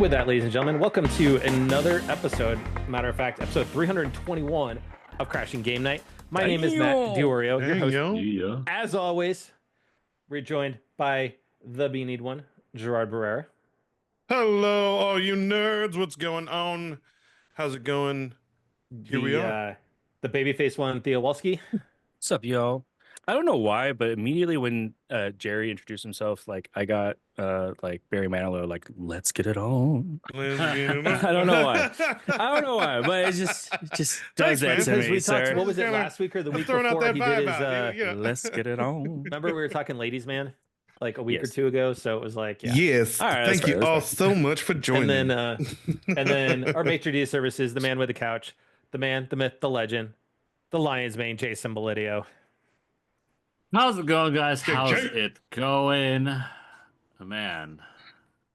with that, ladies and gentlemen, welcome to another episode. Matter of fact, episode 321 of Crashing Game Night. My name is Matt Diorio, your host. Yeah. As always, we're joined by the Beanied one, Gerard Barrera. Hello, all you nerds. What's going on? How's it going? Here we are. The babyface one, Theo Walski. What's up, y'all? I don't know why, but immediately when Jerry introduced himself, I got like Barry Manilow, like, let's get it on. I don't know why. But it just does that to me, We sir. talked, what was it, last week or the week throwing out before? that He did his, vibe out, Let's get it on. remember we were talking Ladies Man like a week or Yes. two ago, so it was like, yeah. Yes. All right, Thank that's you fair, all that's so much for joining. And then our maitre d' services, the man with the couch, the man, the myth, the legend, the lion's mane, Jason Belidio. How's it going, guys? Big How's J. it going? Oh, man.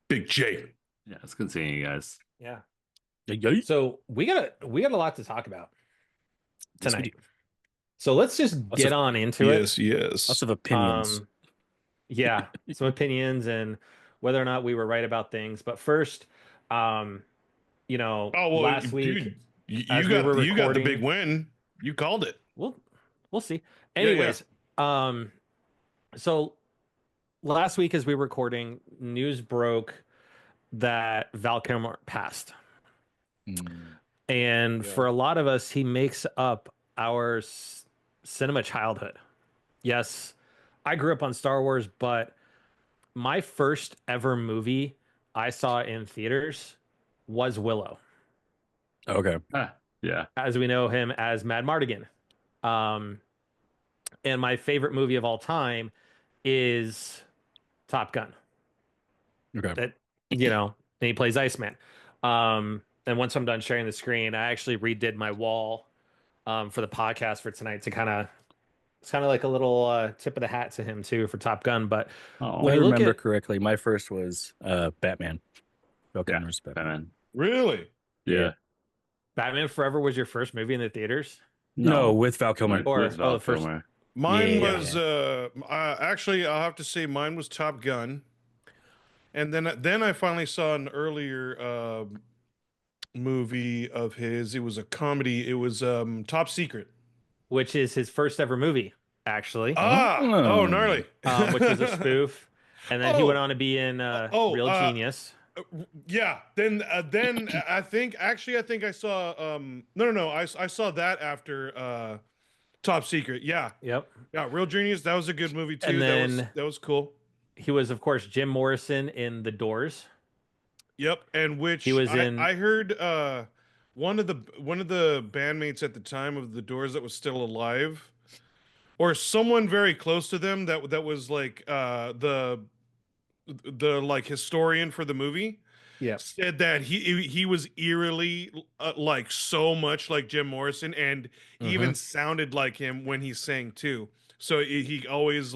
Big J. Yeah, it's good seeing you guys. Yeah. Yeah. So we got a lot to talk about Yes, we tonight. So let's just Lots get of- on into it. Yes. Lots of opinions. Yeah, some opinions and whether or not we were right about things. But first, last week, dude, you as we were got the recording- big win. You called it. we'll see. Yeah, Anyways, so last week as we were recording, news broke that Val Kilmer passed. And Yeah. for a lot of us, he makes up our cinema childhood. Yes, I grew up on Star Wars, but my first ever movie I saw in theaters was Willow, Okay. Yeah. as we know him as Mad Mardigan. And my favorite movie of all time is Top Gun. Okay. That, and he plays Iceman. And once I'm done sharing the screen, I actually redid my wall for the podcast for tonight to it's kind of like a little tip of the hat to him too for Top Gun. But Oh, If when I you look remember at- correctly, my first was Batman. Yeah. Kilmer's Batman. Batman. Really? Yeah. Batman Forever was your first movie in the theaters? No, with Val Kilmer. Or- With Val the first- Kilmer. Mine Yeah. was actually I'll have to say mine was Top Gun. And then I finally saw an earlier movie of his. It was a comedy. It was Top Secret. Which is his first ever movie, actually, Oh, gnarly. which was a spoof. And then he Oh. went on to be in Real Genius. Yeah. Then I think I saw no. I saw that after Top Secret. Yeah. Yep. Yeah, Real Genius. That was a good movie too. And then- that was cool. He was, of course, Jim Morrison in The Doors. Yep. And which He was I, in- I heard one of the bandmates at the time of the Doors that was still alive, or someone very close to them that was like the like historian for the movie. Yep. Said that he was eerily like so much like Jim Morrison, and he even sounded like him when he sang too. So he always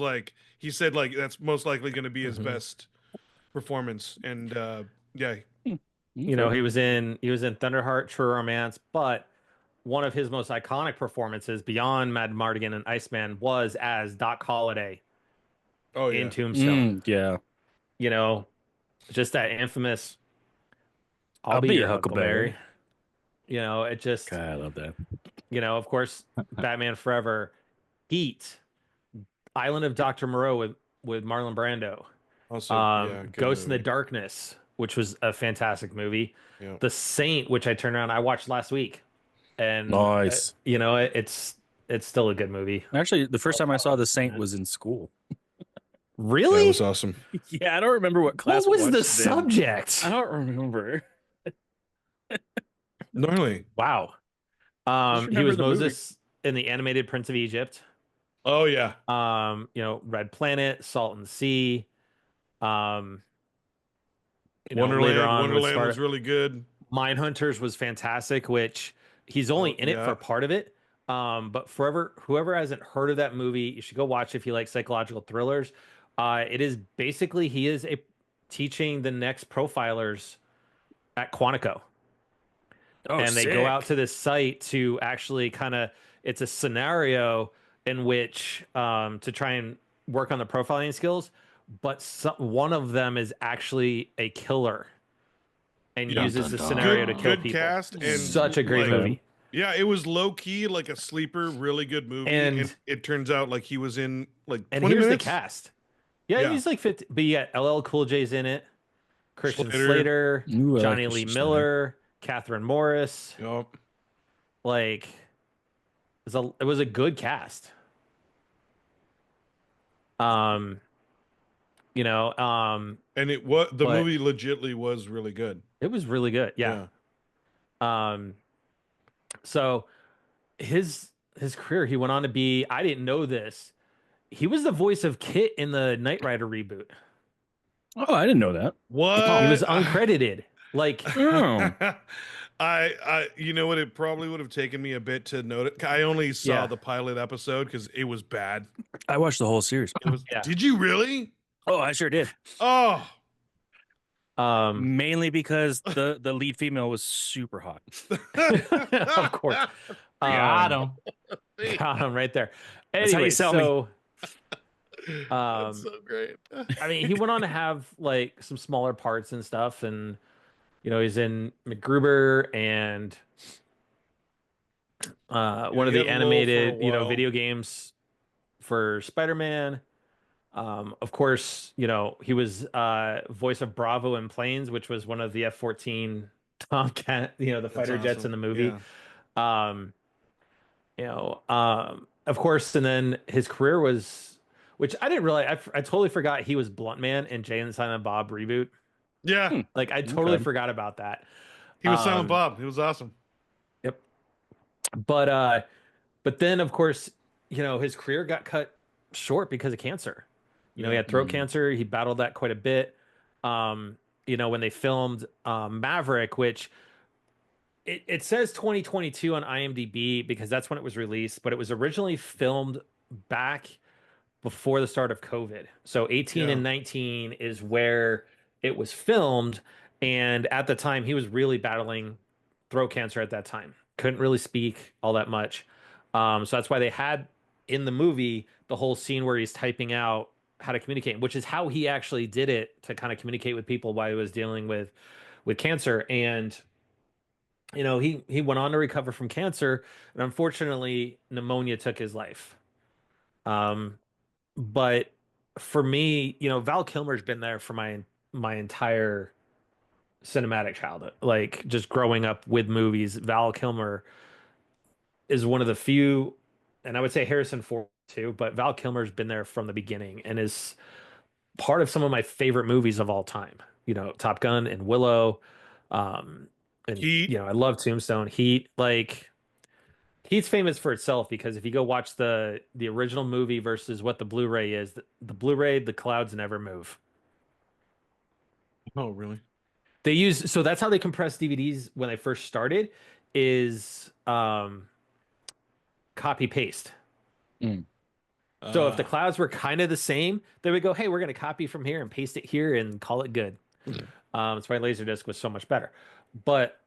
he said that's most likely going to be his best performance. And yeah, He was in Thunderheart, True Romance, but one of his most iconic performances beyond Mad Mardigan and Iceman was as Doc Holliday oh yeah, in Tombstone. Yeah. Just that infamous I'll be your Huckleberry. It just, God, I love that. of course, Batman Forever, Heat, Island of Dr. Moreau with Marlon Brando, also yeah, good Ghost in the movie. Darkness, which was a fantastic movie. Yeah. The Saint, which I turned around, I watched last week, and Nice. it's still a good movie. Actually, the first time I saw The Saint was in school. Really? That was awesome. Yeah, I don't remember what class. What was we the watched then. subject? I don't remember. Gnarly. Wow. Just He remember was the movie. Moses in the animated Prince of Egypt. Oh yeah. Red Planet, Salt and Sea. Wonderland. Later on Wonderland was really good. Mindhunters was fantastic, which he's only in it yeah. for part of it. But whoever hasn't heard of that movie, you should go watch if you like psychological thrillers. It is basically he is teaching the next profilers at Quantico. Oh, And they go out to this site to actually it's a scenario in which to try and work on the profiling skills, but one of them is actually a killer and Dun, uses dun, the dun. scenario to kill Good people. cast and Such a great like, movie. yeah, it was low key like a sleeper, really good movie, and And it turns out like he was in like and 20 here's the minutes. cast. Yeah, Yeah, he's like 50, but you got LL Cool J's in it, Christian Slater. Slater, Ooh, I like Johnny Lee Christian Slater. Miller, Catherine Morris. Yup. Like it was a good cast. Um, you know, And the but movie legitly was really good. it was really good. Yeah. Yeah. Um, so his career, he went on to be, I didn't know this. He was the voice of Kit in the Knight Rider reboot. Oh, I didn't know that. He What? was uncredited. Like, Oh, You know what? It probably would have taken me a bit to note it. I only saw yeah, the pilot episode because it was bad. I watched the whole series. It was. yeah. Did you really? Oh, I sure did. Oh, Mainly because the lead female was super hot. of course. Got him. Got him right there. That's how you Anyway, sell me. so that's so great. I mean, he went on to have like some smaller parts and stuff, and he's in MacGruber and one of he the had a lull for a animated, while. video games for Spider-Man. Of course, he was voice of Bravo in Planes, which was one of the F-14 Tomcat, the That's fighter jets in awesome. the movie. Yeah. Of course, and then his career was, which I didn't realize, I totally forgot he was Blunt Man in Jay and Silent Bob reboot. Yeah. Like I totally Okay. forgot about that. He was Silent Um, Bob. He was awesome. Yep. But then of course, his career got cut short because of cancer. He had throat Mm. cancer. He battled that quite a bit. When they filmed Maverick, which it says 2022 on IMDb because that's when it was released, but it was originally filmed back before the start of COVID. So 18 Yeah. and 19 is where it was filmed. And at the time, he was really battling throat cancer at that time. Couldn't really speak all that much. So that's why they had in the movie the whole scene where he's typing out how to communicate, which is how he actually did it to kind of communicate with people while he was dealing with cancer. And he went on to recover from cancer, and unfortunately, pneumonia took his life. Um, but for me, Val Kilmer's been there for my entire cinematic childhood. Like just growing up with movies, Val Kilmer is one of the few, and I would say Harrison Ford too, but Val Kilmer's been there from the beginning and is part of some of my favorite movies of all time. Top Gun and Willow. And Heat. I love Tombstone. Heat, like Heat's famous for itself because if you go watch the original movie versus what the Blu-ray is, the Blu-ray, the clouds never move. Oh, really? They use, so that's how they compress DVDs when they first started, is copy paste. Mm. So if the clouds were kind of the same, they would go, hey, we're going to copy from here and paste it here and call it good. That's why Laserdisc was so much better. But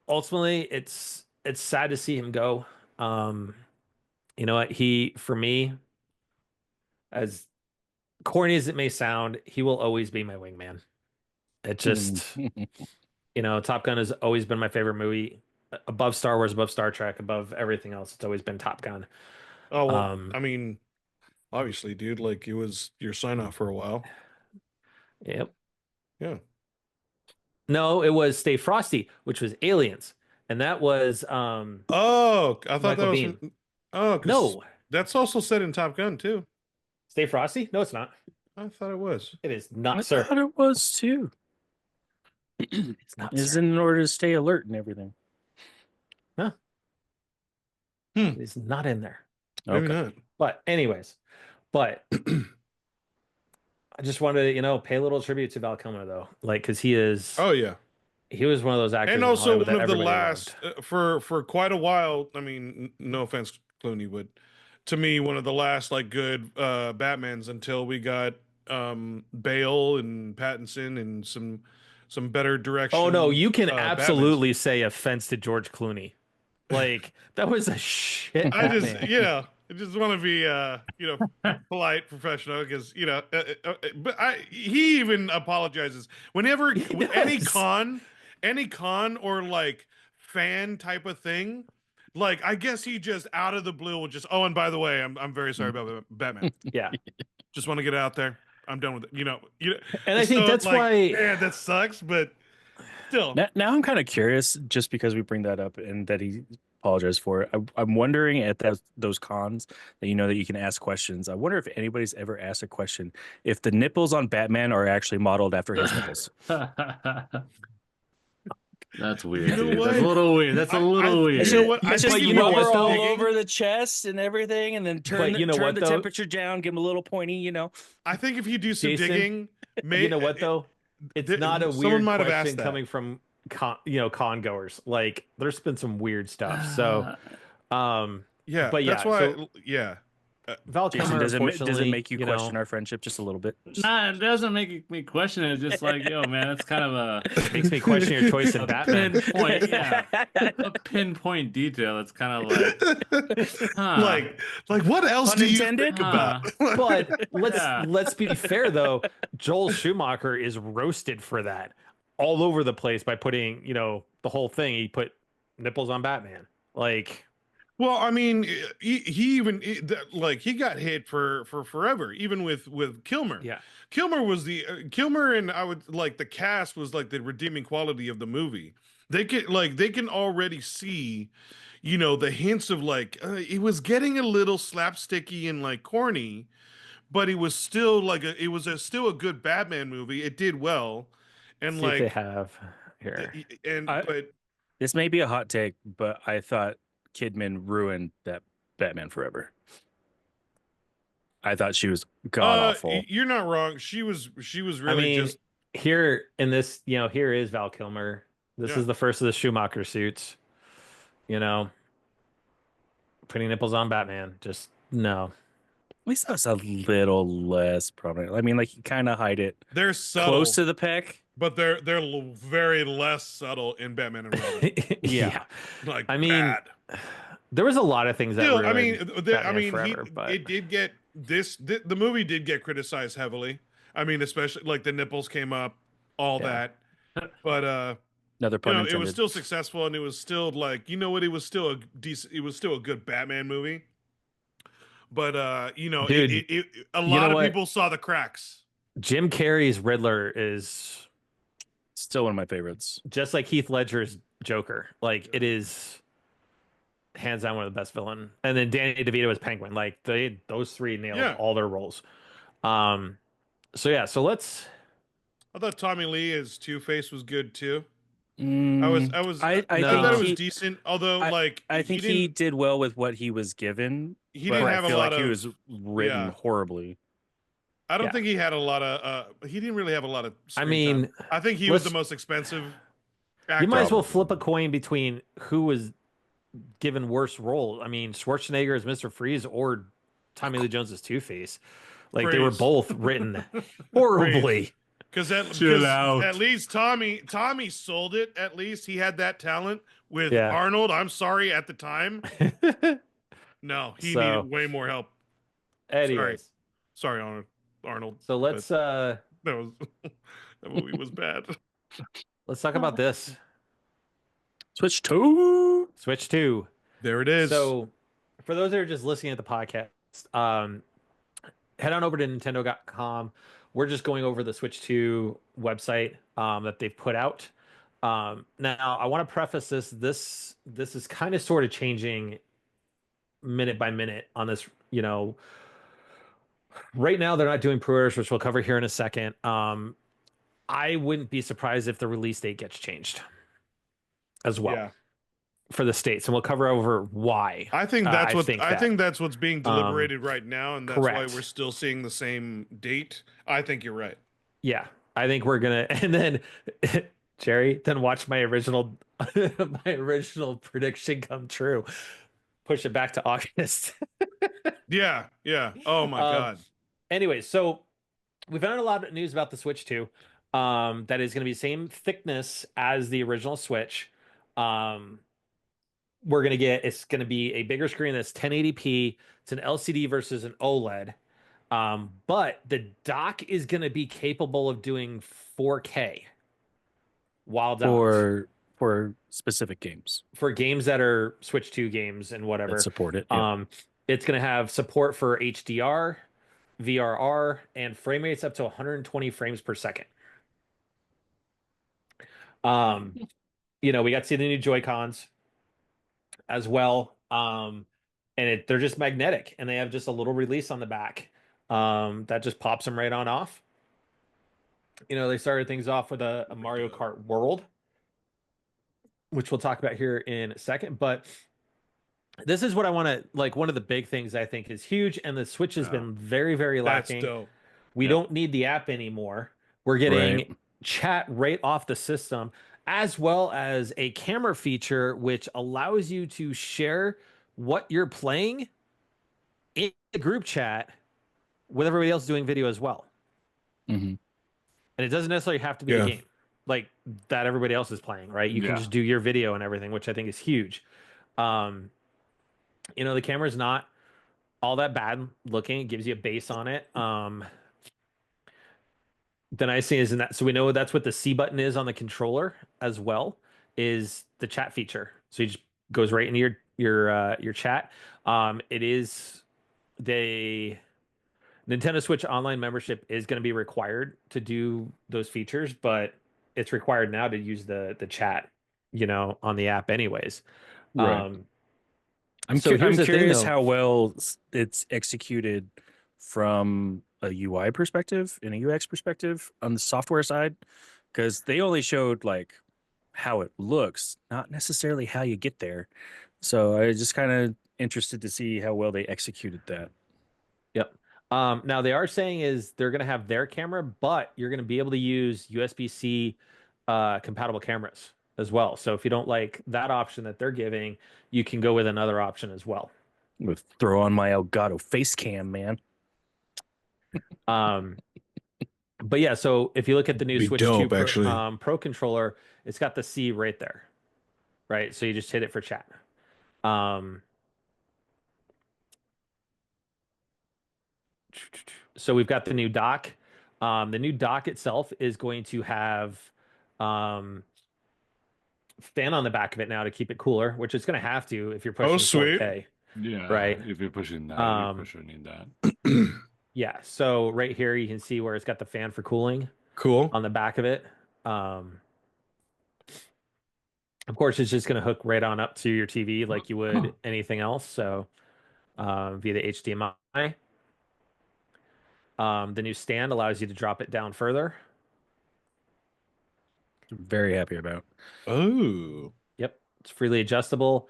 ultimately, it's sad to see him go. You know what? For me, as corny as it may sound, he will always be my wingman. It just, Top Gun has always been my favorite movie. Above Star Wars, above Star Trek, above everything else, it's always been Top Gun. Oh, well, I mean, obviously, dude, like it was your sign off for a while. Yep. Yeah. No, it was Stay Frosty, which was Aliens. And that was Oh, I thought Michael that was Biehn. Oh, 'cause No, that's also said in Top Gun too. Stay Frosty? No, it's not. I thought it was. It is I not, sir. thought it was too. It's not, Is sir. in order to stay alert and everything. No. It is not in there. Maybe not. But anyways, I just wanted to, pay a little tribute to Val Kilmer though. Like, because he Oh yeah. was one of those actors And in also Hollywood one that of the everybody last loved. for quite a while. I mean, no offense, Clooney, but to me, one of the last like good Batmans until we got Bale and Pattinson and some better direction. Oh no, you can Batmans. absolutely say offense to George Clooney. Like that was a shit I just Batman. yeah. I just want to be, polite, professional, because but he even apologizes whenever He any does. con or like fan type of thing. Like, I guess he just out of the blue will just, oh, and by the way, I'm very sorry about Batman. Yeah. Just want to get it out there. I'm done with it. And I think So that's like, why man, that sucks, but still, Now I'm kind of curious, just because we bring that up and that he apologized for it. I'm wondering at those cons that that you can ask questions. I wonder if anybody's ever asked a question if the nipples on Batman are actually modeled after his nipples. That's weird, You know dude. That's what? a little weird. That's a little You It's know weird. just, what? I it's just think But if you know do what, rubber some all though? digging, over the chest and everything, and then turn But you know turn what, the though? temperature down, give him a little pointy. I think if you do some Jason, digging, you know what, though? It's not a someone weird might have question asked that. coming from con goers. Like, there's been some weird stuff. So, um, Yeah, but that's yeah. why. So Yeah, Val Jason, Kilmer, does it unfortunately, make you question our friendship just a little bit? Nah, it doesn't make me question it. It's just like, yo, man, that's kind of makes me question your choice in a Batman. pinpoint, yeah, a pinpoint detail. It's kind of like, huh, like what else Pun do you intended? think about? But yeah. let's be fair though. Joel Schumacher is roasted for that all over the place by putting, the whole thing. He put nipples on Batman. Like, Well, I mean, he even like he got hit for forever, even with Kilmer. yeah, Kilmer was the Kilmer, and I would like the cast was like the redeeming quality of the movie. They can already see, the hints of like it was getting a little slapsticky and like corny, but it was still like still a good Batman movie. It did well, and see if they like have here. and I, but this may be a hot take, but I thought Kidman ruined that Batman Forever. I thought she was god awful. you're not wrong. She was I really mean, just here in this, here is Val Kilmer. This yeah. is the first of the Schumacher suits. You know, putting nipples on Batman. Just no. At least that was a little less prominent. I mean, like you kind of hide it They're close subtle, to the pec. but they're very less subtle in Batman and Robin. Yeah. Like I mean, bad. there was a lot of things that Still, ruined Batman he Forever, but it did get the movie did get criticized heavily. I mean, especially like the nipples came up, all Yeah. that. But Another pun it intended. was still successful, and it was still like it was still a decent. It was still a good Batman movie. But Dude, a you know lot of what? people saw the cracks. Jim Carrey's Riddler is Still one of my favorites. just like Heath Ledger's Joker. Like it is hands down one of the best villain. And then Danny DeVito as Penguin. Like those three nailed Yeah. all their roles. So yeah, so let's I thought Tommy Lee as Two Face was good too. I I thought think it was he, decent. Although, I think he did well with what he was given. he but didn't I have a feel lot like he of. was written yeah. horribly. I don't Yeah. think he had a lot of. He didn't really have a lot of. I Screen mean, time. I think he was the let's- most expensive. you Actor. might as well flip a coin between who was given worse role. I mean, Schwarzenegger as Mr. Freeze or Tommy Lee Jones as Two-Face. Like they were Freeze. both written horribly. Because Chill out. at least Tommy sold it. At least he had that talent with Yeah. Arnold. I'm sorry at the time. No, he So- needed way more help. Anyways, Sorry, Arnold. so let's That was that movie was bad. let's talk about this. Switch 2. Switch 2. There it is. So, for those that are just listening at the podcast, head on over to Nintendo.com. We're just going over the Switch 2 website that they've put out. Now, I want to preface this. This is kind of sort of changing minute by minute on this. Right now they're not doing pre-orders, which we'll cover here in a second. I wouldn't be surprised if the release date gets changed as well. Yeah. For the States, and we'll cover over why. I think that's I think that's what's being deliberated right now, and that's why correct. we're still seeing the same date. I think you're right. Yeah, I think we're gonna, and then Jerry, then watch my original prediction come true. Push it back to August. Yeah, yeah. Oh my god. Anyway, so we found out a lot of news about the Switch 2. That is going to be same thickness as the original Switch. we're gonna get it's gonna be a bigger screen that's 1080p. It's an LCD versus an OLED. But the dock is gonna be capable of doing 4K while docked for specific games for games that are Switch 2 games and that whatever. support it. Yeah. It's gonna have support for HDR, VRR, and frame rates up to 120 frames per second. Um, we got to see the new Joy-Cons as well. And they're just magnetic, and they have just a little release on the back that just pops them right on off. They started things off with a Mario Kart World, which we'll talk about here in a second. But this is what I want to like. One of the big things I think is huge, and the Switch has been very, very That's lacking. dope. We don't need the app anymore. We're getting chat right off the system, as well as a camera feature which allows you to share what you're playing in the group chat with everybody else doing video as well. Mm-hmm. And it doesn't necessarily have to be the game like that everybody else is playing, right? You can just do your video and everything, which I think is huge. The camera's not all that bad looking. It gives you a base on it. The nice thing is in that, so we know that's what the C button is on the controller as well, is the chat feature. So it just goes right into your chat. It is the Nintendo Switch Online membership is going to be required to do those features, but it's required now to use the chat, on the app anyways. Right. I'm curious how well it's executed from a UI perspective and a UX perspective on the software side, because they only showed like how it looks, not necessarily how you get there. So I just kind of interested to see how well they executed that. Yep. Now they are saying is they're going to have their camera, but you're going to be able to use USB-C compatible cameras as well. So if you don't like that option that they're giving, you can go with another option as well. With throw on my Elgato face cam, man. But yeah, so if you look at the new Switch 2 Pro, Pro controller, it's got the C right there, right? So you just hit it for chat. So we've got the new dock. The new dock itself is going to have fan on the back of it now to keep it cooler, which it's going to have to if you're pushing 4K. Yeah, right. If you're pushing that, you're pushing that. Yeah. So right here you can see where it's got the fan for cooling. Cool. On the back of it. Of course, it's just going to hook right on up to your TV like you would anything else. So via the HDMI. The new stand allows you to drop it down further. Very happy about. Oh. Yep. It's freely adjustable.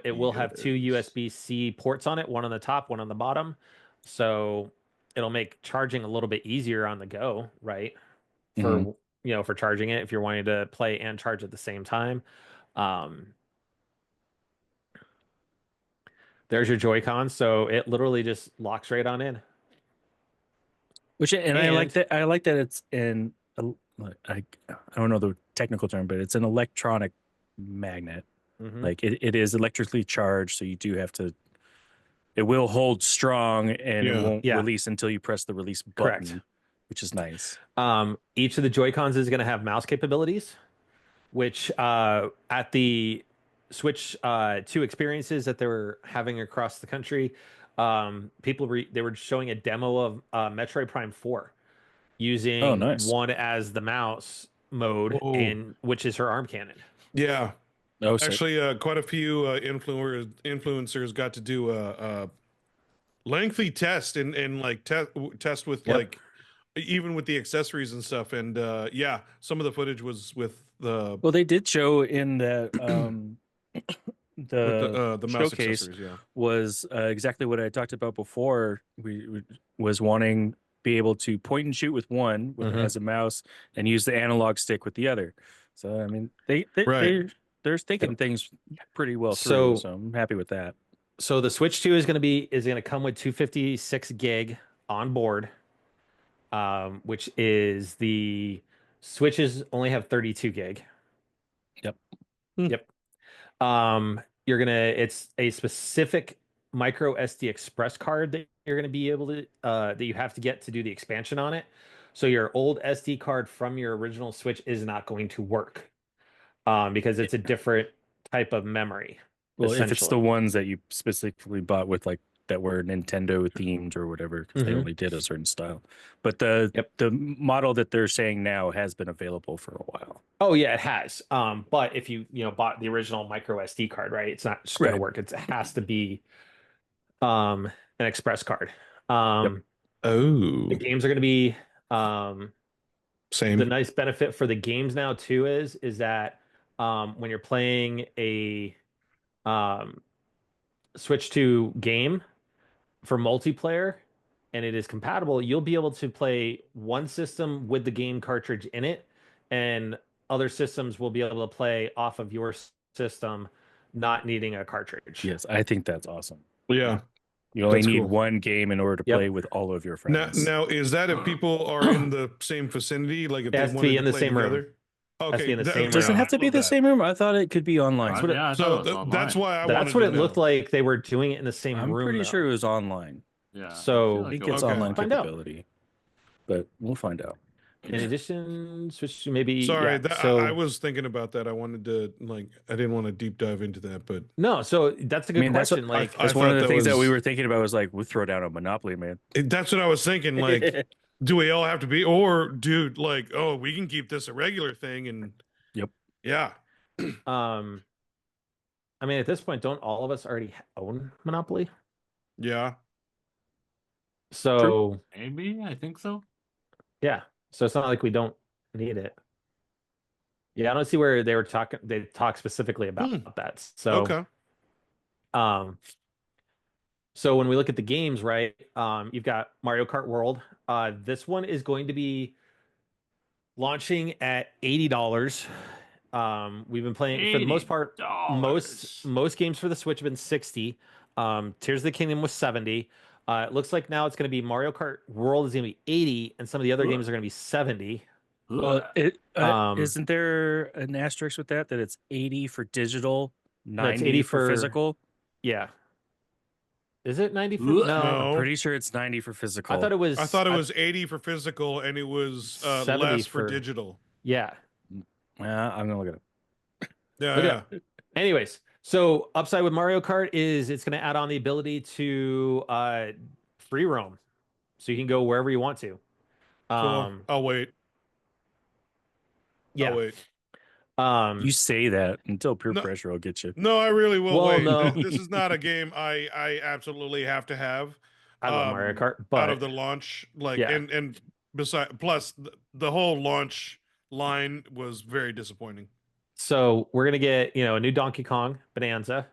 It will have two USB-C ports on it, one on the top, one on the bottom. So it'll make charging a little bit easier on the go, right? For for charging it if you're wanting to play and charge at the same time. There's your Joy-Con, so it literally just locks right on in. I like that. I like that it's in. I don't know the technical term, but it's an electronic magnet. Like it is electrically charged, so you do have to. It will hold strong and it won't release until you press the release button. Correct. Which is nice. Each of the Joy-Cons is going to have mouse capabilities, which at the Switch 2 experiences that they were having across the country, they were showing a demo of Metroid Prime 4 using one as the mouse mode, and which is her arm cannon. Yeah. Actually, quite a few influencers got to do a lengthy test and like test with like even with the accessories and stuff, and some of the footage was with the they did show in the the showcase was exactly what I talked about before. We was wanting be able to point and shoot with one as a mouse and use the analog stick with the other. So I mean they're thinking things pretty well through, so I'm happy with that. So the Switch 2 is going to come with 256 gig on board. Which is the Switches only have 32 gig. Yep. Yep. it's a specific micro SD express card that you're gonna be able to that you have to get to do the expansion on it. So your old SD card from your original Switch is not going to work because it's a different type of memory, Well, if it's the essentially. ones that you specifically bought with like that were Nintendo themed or whatever, because they Mhm. only did a certain style. But the Yep. the model that they're saying now has been available for a while. Oh yeah, it has. But if you bought the original micro SD card, right, it's not just gonna Right. work. It has to be an express card. Yep. The Oh, games are gonna be um the same. nice benefit for the games now too is that when you're playing a um Switch 2 game for multiplayer and it is compatible, you'll be able to play one system with the game cartridge in it, and other systems will be able to play off of your system, not needing a cartridge. Yes, I think that's awesome. Yeah, You only that's need cool. one game in order to play Yep. with all of your Now, friends. is that if people are in the same vicinity, like if It they has to wanted be to in the play same room. together? Has to be Okay, in the same Does it room. have to be love the that. same room? I thought it could be online. So, Yeah, I so thought it was that's online. why I That's wanted what to it know. looked like. They were doing it in the same I'm room, pretty though. sure it was online. Yeah, So- I I think feel like it's it was. Okay. online Find out. capability, but we'll find out. In addition, Switch 2 maybe, Sorry, yeah. that, So I was thinking about that. I wanted to I didn't want to deep dive into that, but no, so that's a I good mean, that's what question. I, Like, I that's one of thought the that things that we was were thinking about was like, we'll throw down a Monopoly, man. that's what I was thinking. Like, do we all have to be, or dude, like, oh, we can keep this a regular thing, and Yep. yeah, um, I mean, at this point, don't all of us already own Monopoly? yeah. So Maybe I think so. yeah, so it's not like we don't need it. Yeah, I don't see where they talk specifically about that. So Okay. um, so when we look at the games, right, you've got Mario Kart World. This one is going to be launching at $80. We've been playing for the most part. Most $80. most games for the Switch have been 60. Tears of the Kingdom was 70. It looks like now it's going to be Mario Kart World is going to be 80, and some of the other games are going to be 70. Well, Um, isn't there an asterisk with that it's 80 for digital, No, it's 90 80 for physical? Yeah. Is it 90 for Ugh. no? No. I'm pretty sure it's 90 for physical. I thought it was I thought it was 80 for physical, and it was 70 less for for- digital. Yeah. I'm gonna look it up. Yeah, Look it yeah. up. Anyways, so upside with Mario Kart is it's going to add on the ability to free roam, so you can go wherever you want to. Cool. I'll wait. Yeah. I'll wait. You say that until peer No. pressure will get you. No, I really will Well, wait. no. This is not a game I absolutely have to have. I love Mario Kart, out but of the launch, like, Yeah. and beside, plus the whole launch line was very disappointing. so we're gonna get a new Donkey Kong Bonanza,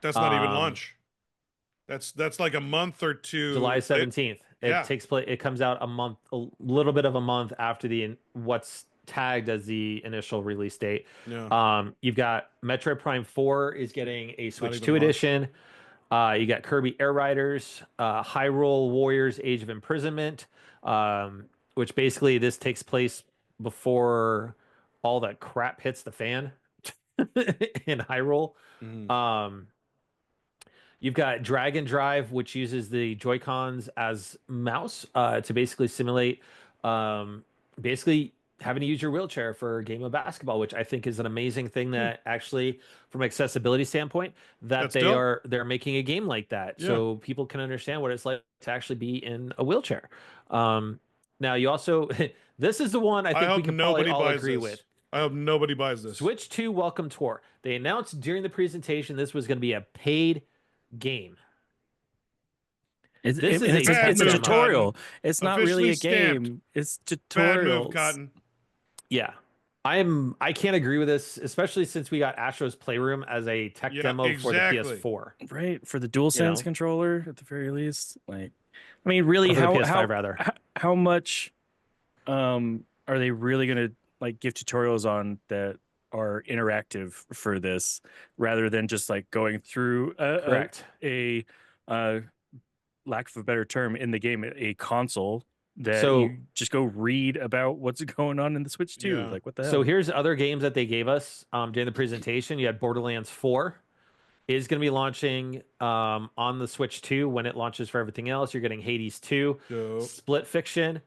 That's not even Um, launch. That's like a month or two. July 17th. yeah. It takes place. It comes out a little bit of a month after what's tagged as the initial release date. Yeah. You've got Metroid Prime 4 is getting a Switch even 2 launch. edition. You got Kirby Air Riders, Hyrule Warriors Age of Imprisonment, which basically this takes place before all the crap hits the fan in Hyrule. Mhm. You've got Dragon Drive, which uses the Joy-Cons as mouse to basically simulate basically having to use your wheelchair for a game of basketball, which I think is an amazing thing that actually, from accessibility standpoint, that That's dope. they're making a game like that Yeah. so people can understand what it's like to actually be in a wheelchair. Now you also this is the one I think we hope can probably nobody all buys agree this. with. I hope nobody buys this. Switch 2 Welcome Tour. They announced during the presentation this was going to be a paid game. It's, This it- is it's a a, it's a demo. tutorial. It's not really a Officially game. stamped. It's Bad move, tutorials. Cotton. Yeah. I can't agree with this, especially since we got Astro's Playroom as a tech Yeah, demo for the exactly. PS4. Right, for the DualSense know? controller at the very least. Like, I mean, really, Or for the how PS5 rather. how much are they really going to like give tutorials on that are interactive for this rather than just like going through Correct. a lack of a better term in the game, a console that So- you just go read about what's going on in the Switch 2. Yeah. Like, what the hell? So here's other games that they gave us during the presentation. You had Borderlands 4, is going to be launching on the Switch 2 when it launches for everything else. You're getting Hades 2, Dope. Split Fiction,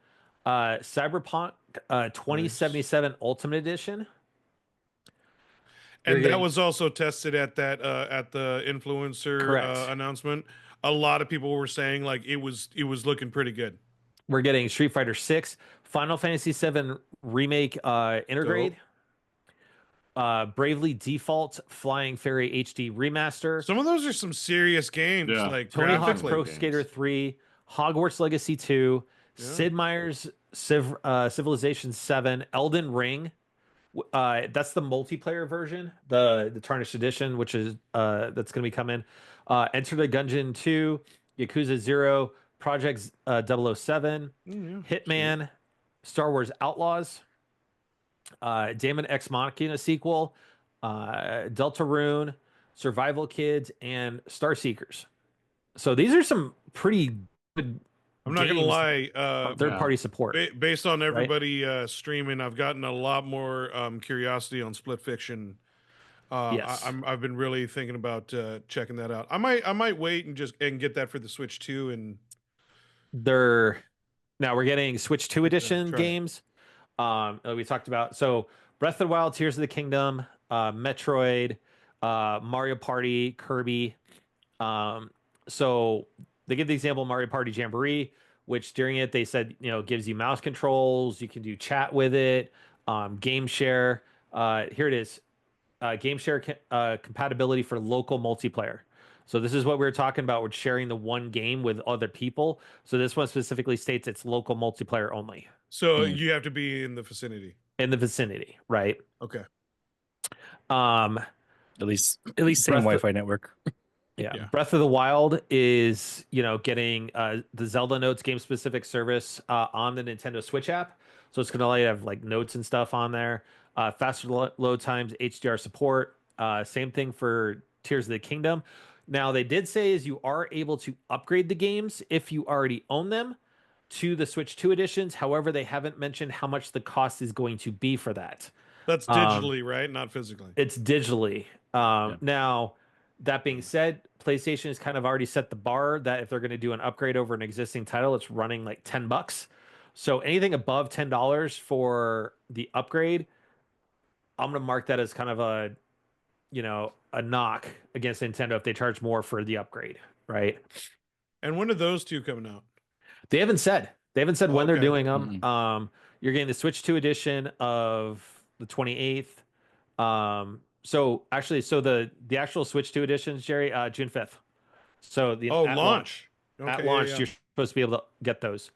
Cyberpunk Nice. 2077 Ultimate Edition. You're And that getting was also tested at that at the influencer Correct. announcement. A lot of people were saying like it was looking pretty good. We're getting Street Fighter 6, Final Fantasy 7 Remake Intergrade, Bravely Default Flying Fairy HD Remaster, Some of those are some serious games, Yeah. like Tony Hawk's graphically. Pro games. Skater 3, Hogwarts Legacy 2, Yeah. Sid Meier's Civilization 7, Elden Ring. That's the multiplayer version, the Tarnished Edition, which is that's going to be coming. Enter the Gungeon 2, Yakuza 0, Project 007, Yeah, Hitman, Star Wars Outlaws, Daemon X Machina sequel, Deltarune, Survival Kids, and Star Seekers. So these are some pretty good I'm not gonna games lie. on third-party support. Based on everybody streaming, I've gotten a lot more curiosity on Split Fiction. Yes. I've been really thinking about checking that out. I might wait and just get that for the Switch too. And They're now we're getting Switch 2 edition try it. games. We talked about so Breath of the Wild, Tears of the Kingdom, Metroid, Mario Party, Kirby. So they give the example of Mario Party Jamboree, which during it they said gives you mouse controls, you can do chat with it, game share. Here it is, game share compatibility for local multiplayer. So this is what we were talking about with sharing the one game with other people. So this one specifically states it's local multiplayer only So you have to be in the vicinity. in the vicinity, right? Okay. Um, At least same Breath of- Wi-Fi network. Yeah. Breath of the Wild is, getting the Zelda Notes game specific service on the Nintendo Switch app. So it's going to let you have like notes and stuff on there. Faster load times, HDR support. Same thing for Tears of the Kingdom. Now, they did say is you are able to upgrade the games if you already own them to the Switch 2 editions. However, they haven't mentioned how much the cost is going to be for that. That's digitally, right? Not physically. It's digitally. Now, that being said, PlayStation has kind of already set the bar that if they're going to do an upgrade over an existing title, it's running like $10. So anything above $10 for the upgrade, I'm going to mark that as kind of a knock against Nintendo if they charge more for the upgrade, right? And when are those two coming out? They haven't said. They haven't said when they're Okay. doing them. You're getting the Switch 2 edition of the 28th. So the actual Switch 2 editions, Jerry, June 5th. So the at launch. At Okay, launch, yeah. you're supposed to be able to get those.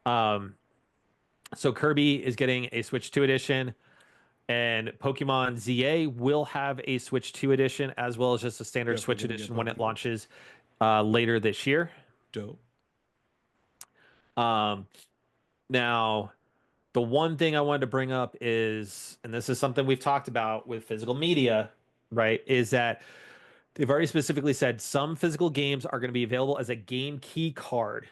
So Kirby is getting a Switch 2 edition, and Pokemon ZA will have a Switch 2 edition as well as just a standard Definitely Switch gonna get edition when it Pokemon. launches later this year. Dope. Now, the one thing I wanted to bring up is, and this is something we've talked about with physical media, right? Is that they've already specifically said some physical games are going to be available as a game key card,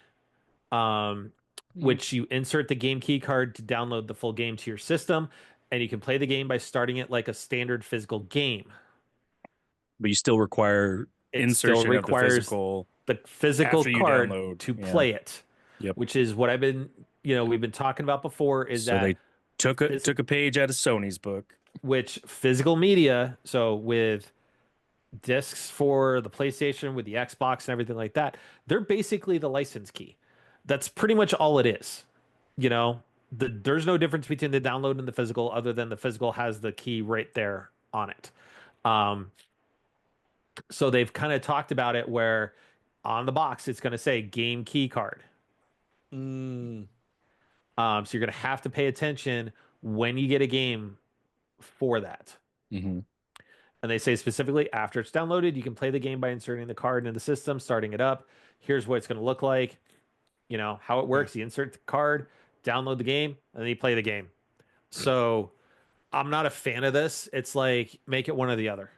which you insert the game key card to download the full game to your system, and you can play the game by starting it like a standard physical game. But you still require It insertion still requires of the physical after you card download, to yeah. play it. Yep. Which is what we've been talking about before. Is so that they took a page out of Sony's book. which physical media, so with discs for the PlayStation, with the Xbox and everything like that, they're basically the license key. That's pretty much all it is. There's no difference between the download and the physical other than the physical has the key right there on it. So they've kind of talked about it where on the box it's going to say game key card. So you're going to have to pay attention when you get a game for that. Mm-hmm. And they say specifically after it's downloaded, you can play the game by inserting the card into the system, starting it up. Here's what it's going to look like. How it works. You insert the card, download the game, and then you play the game. So I'm not a fan of this. It's like, make it one or the other.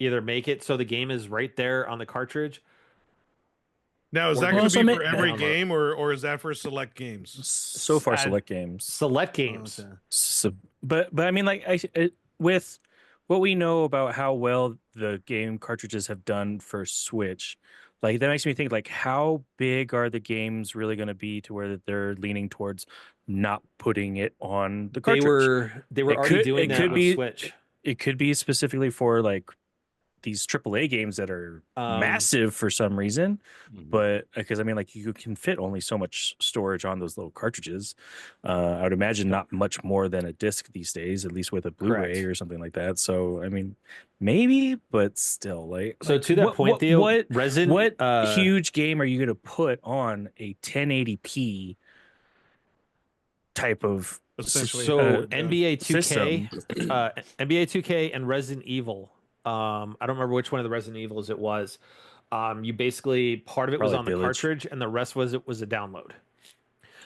Either make it so the game is right there on the cartridge. Now, is Or that going also to be make- for every download. game, or is that for select games? So far, Add- select games. Select games. Okay. So, but I mean, like with what we know about how well the game cartridges have done for Switch, like that makes me think like how big are the games really going to be to where that they're leaning towards not putting it on the They cartridge? were already doing that with Switch. It could be specifically for like these AAA games that are massive for some reason, but because I mean, like you can fit only so much storage on those little cartridges. I would imagine not much more than a disc these days, at least with a Blu-ray Correct. or something like that. So I mean, maybe, but still, So to that point, Theo, what huge game are you going to put on a 1080p type of Essentially, so NBA 2K, system? NBA 2K and Resident Evil. I don't remember which one of the Resident Evils it was. You basically part of it was Probably on the Village. cartridge and the rest was a download. But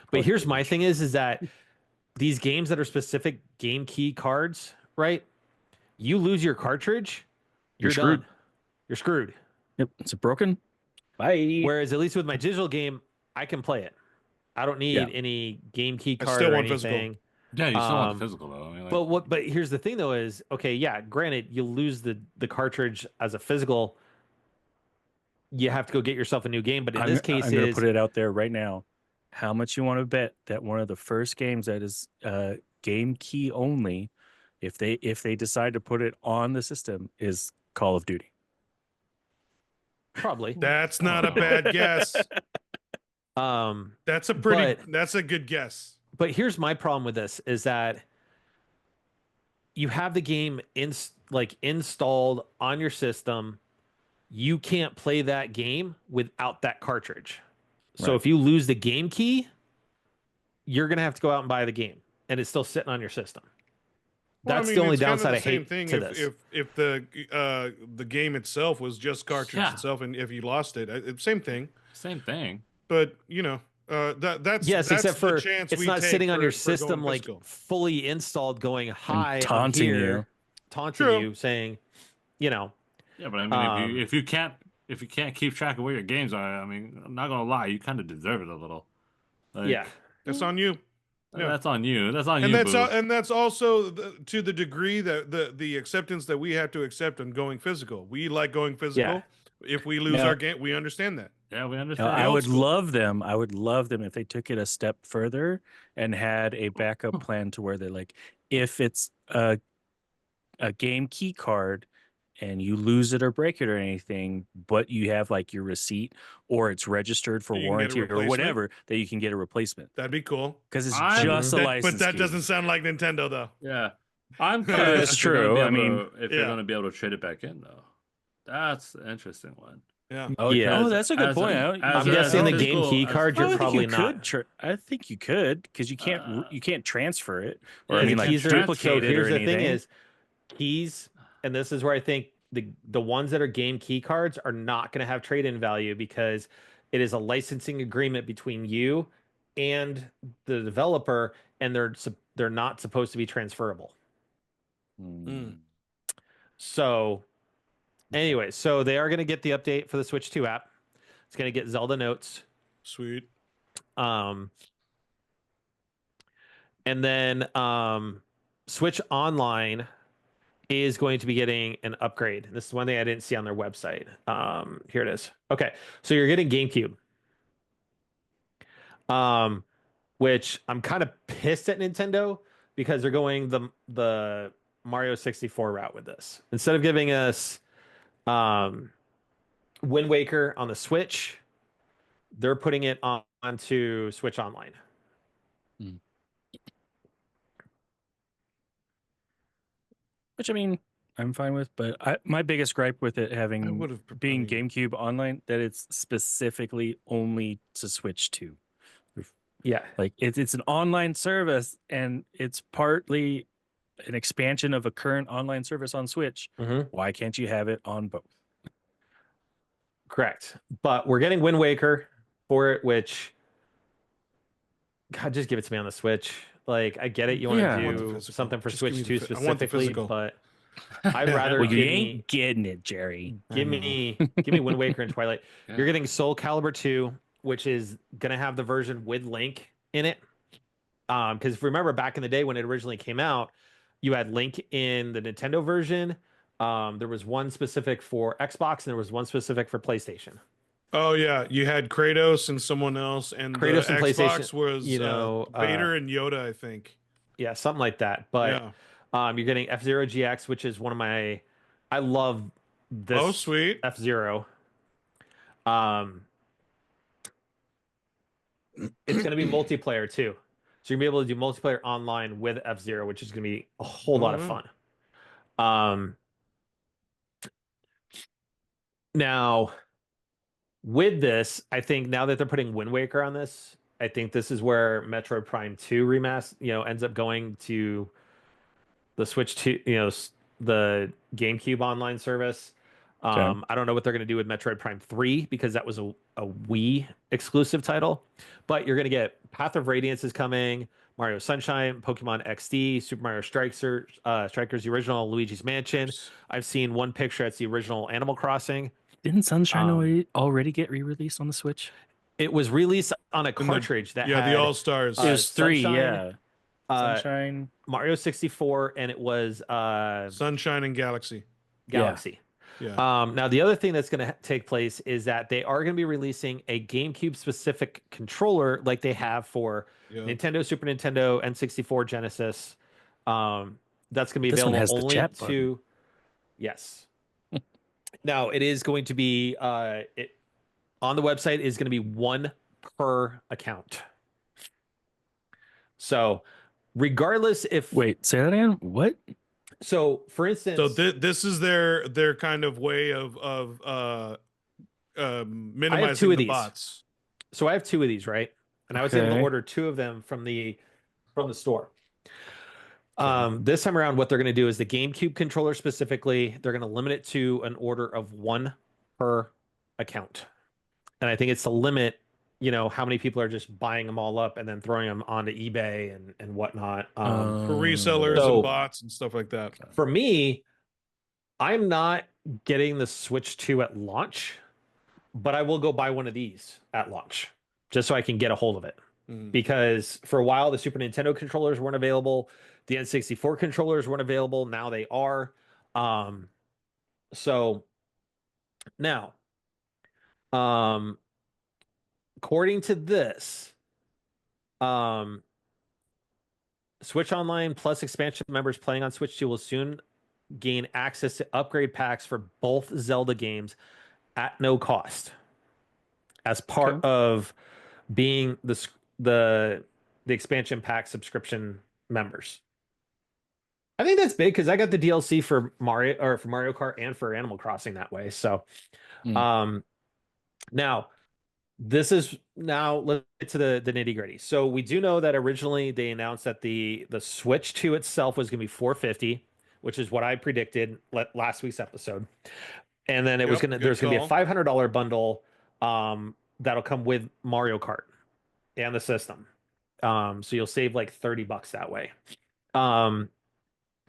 Probably here's my Village. thing is that these games that are specific game key cards, right? You lose your cartridge, You're you're screwed. done. You're screwed. Yep, it's broken. Bye. Whereas at least with my digital game, I can play it. I don't need Yeah. any game key I card still or want physical. anything. Yeah, you still want Um, the physical though. I mean, like, But here's the thing though is okay, yeah, granted you lose the cartridge as a physical, you have to go get yourself a new game. But in this case I'm going to is put it out there right now. How much you want to bet that one of the first games that is game key only, if they decide to put it on the system, is Call of Duty? probably That's not a bad guess. That's a good guess. but here's my problem with this is that you have the game installed on your system. You can't play that game without that cartridge. So Right. if you lose the game key, you're gonna have to go out and buy the game, and it's still sitting on your system. Well, That's I mean, the only it's kind of downside the I same hate thing to this. if the game itself was just cartridge Yeah. itself, and if you lost it, same thing. same thing. But that's Yes, that's except the for chance it's we not take sitting on your for going system like physical. fully installed, going hi, I'm taunting here, you. taunting True. you, saying, you know, Yeah, but I mean, Um, if you can't keep track of where your games are, I mean, I'm not gonna lie, you kind of deserve it a little. Like, yeah, That's on you. Yeah. That's on you. That's on And you, that's boo. and that's also to the degree that the acceptance that we have to accept on going physical. We like going physical. Yeah. If we lose Now- our game, we understand that. Yeah, we Now, understand. I old would school. love them. I would love them if they took it a step further and had a backup plan to where they're like, if it's a game key card and you lose it or break it or anything, but you have like your receipt or it's registered for You can get a warranty or replacement? whatever, that you can get a replacement That'd be cool. because it's I'm- just a license. But that key. doesn't sound like Nintendo though. Yeah, I'm Yeah, curious. it's if they're gonna true. be I able mean, to- if yeah. they're going to be able to trade it back in though. That's an interesting one. Yeah. Yeah. Oh, that's a good As point. I'm guessing the game key card I you're think probably you not. could. I think you could because you can't transfer it or Yeah, I mean you like can't transfer. duplicate it or Here's the anything. thing is keys, and this is where I think the ones that are game key cards are not going to have trade-in value because it is a licensing agreement between you and the developer, and they're not supposed to be transferable. Hmm. So anyway, so they are going to get the update for the Switch 2 app. It's going to get Zelda Notes. Sweet. And then Switch Online is going to be getting an upgrade. This is one thing I didn't see on their website. Here it is. Okay, so you're getting GameCube, which I'm kind of pissed at Nintendo because they're going the Mario 64 route with this. Instead of giving us Wind Waker on the Switch, they're putting it onto Switch Online. Which I mean, I'm fine with, but my biggest gripe with it having being GameCube Online that it's specifically only to Switch 2. Yeah, like it's an online service and it's partly an expansion of a current online service on Switch. Why can't you have it on both? Correct. But we're getting Wind Waker for it, which God, just give it to me on the Switch. Like, I get it, you want Yeah. to I want the do physical. something for Just give Switch me 2 the I want the specifically, physical. but I'd rather Well, you give ain't me getting it, Jerry. give me Wind Waker and Twilight. Yeah. You're getting Soul Calibur 2, which is gonna have the version with Link in it. Because if you remember back in the day when it originally came out, You had Link in the Nintendo version. There was one specific for Xbox, and there was one specific for PlayStation. Oh yeah, you had Kratos and someone else, and the Kratos and PlayStation, Xbox was you know, Vader and Yoda, I think. yeah, something like that. But Yeah. you're getting F-Zero GX, which is one of my, I love Oh, this sweet. F-Zero. Um, it's going to be multiplayer too. So you're going to be able to do multiplayer online with F-Zero, which is going to be a whole lot of Oh, fun. Um, Now, with this, I think now that they're putting Wind Waker on this, I think this is where Metroid Prime 2 remaster, ends up going to the Switch 2, the GameCube online service. Okay. I don't know what they're going to do with Metroid Prime 3 because that was a Wii exclusive title, but you're going to get Path of Radiance is coming, Mario Sunshine, Pokemon XD, Super Mario Strikers, the original Luigi's Mansion. I've seen one picture. It's the original Animal Crossing. Didn't Sunshine Um, already get re-released on the Switch? It was released on a and cartridge that the had All Stars. It was three, Sunshine, yeah. uh, Sunshine. Mario 64, and it was Sunshine and Galaxy. Yeah. Galaxy. Yeah. Now, the other thing that's going to take place is that they are going to be releasing a GameCube specific controller like they have for Yeah. Nintendo, Super Nintendo, N64, Genesis. That's going to be This one available has the only chat to. button. Yes. Now, it is going to be on the website is going to be one per account. So, regardless if Wait, say that again? What? so, for instance, So this is their kind of way of I have two minimizing of the these. bots. So I have two of these, right? And I was able to Okay. order two of them from the store. Okay. This time around, what they're going to do is the GameCube controller specifically, they're going to limit it to an order of one per account. And I think it's to limit, how many people are just buying them all up and then throwing them onto eBay and whatnot. For resellers So- and bots and stuff like that. For me, I'm not getting the Switch 2 at launch, but I will go buy one of these at launch just so I can get a hold of it. Mm. Because for a while, the Super Nintendo controllers weren't available. The N64 controllers weren't available. Now they are. So now, according to this, Switch Online Plus expansion members playing on Switch 2 will soon gain access to upgrade packs for both Zelda games at no cost as part Okay. of being the expansion pack subscription members. I think that's big because I got the DLC for Mario Kart and for Animal Crossing that way. So, now let's get to the nitty gritty. So we do know that originally they announced that the Switch 2 itself was going to be $450, which is what I predicted last week's episode. And then there's going to be a $500 bundle that'll come with Mario Kart and the system. So you'll save like $30 that way.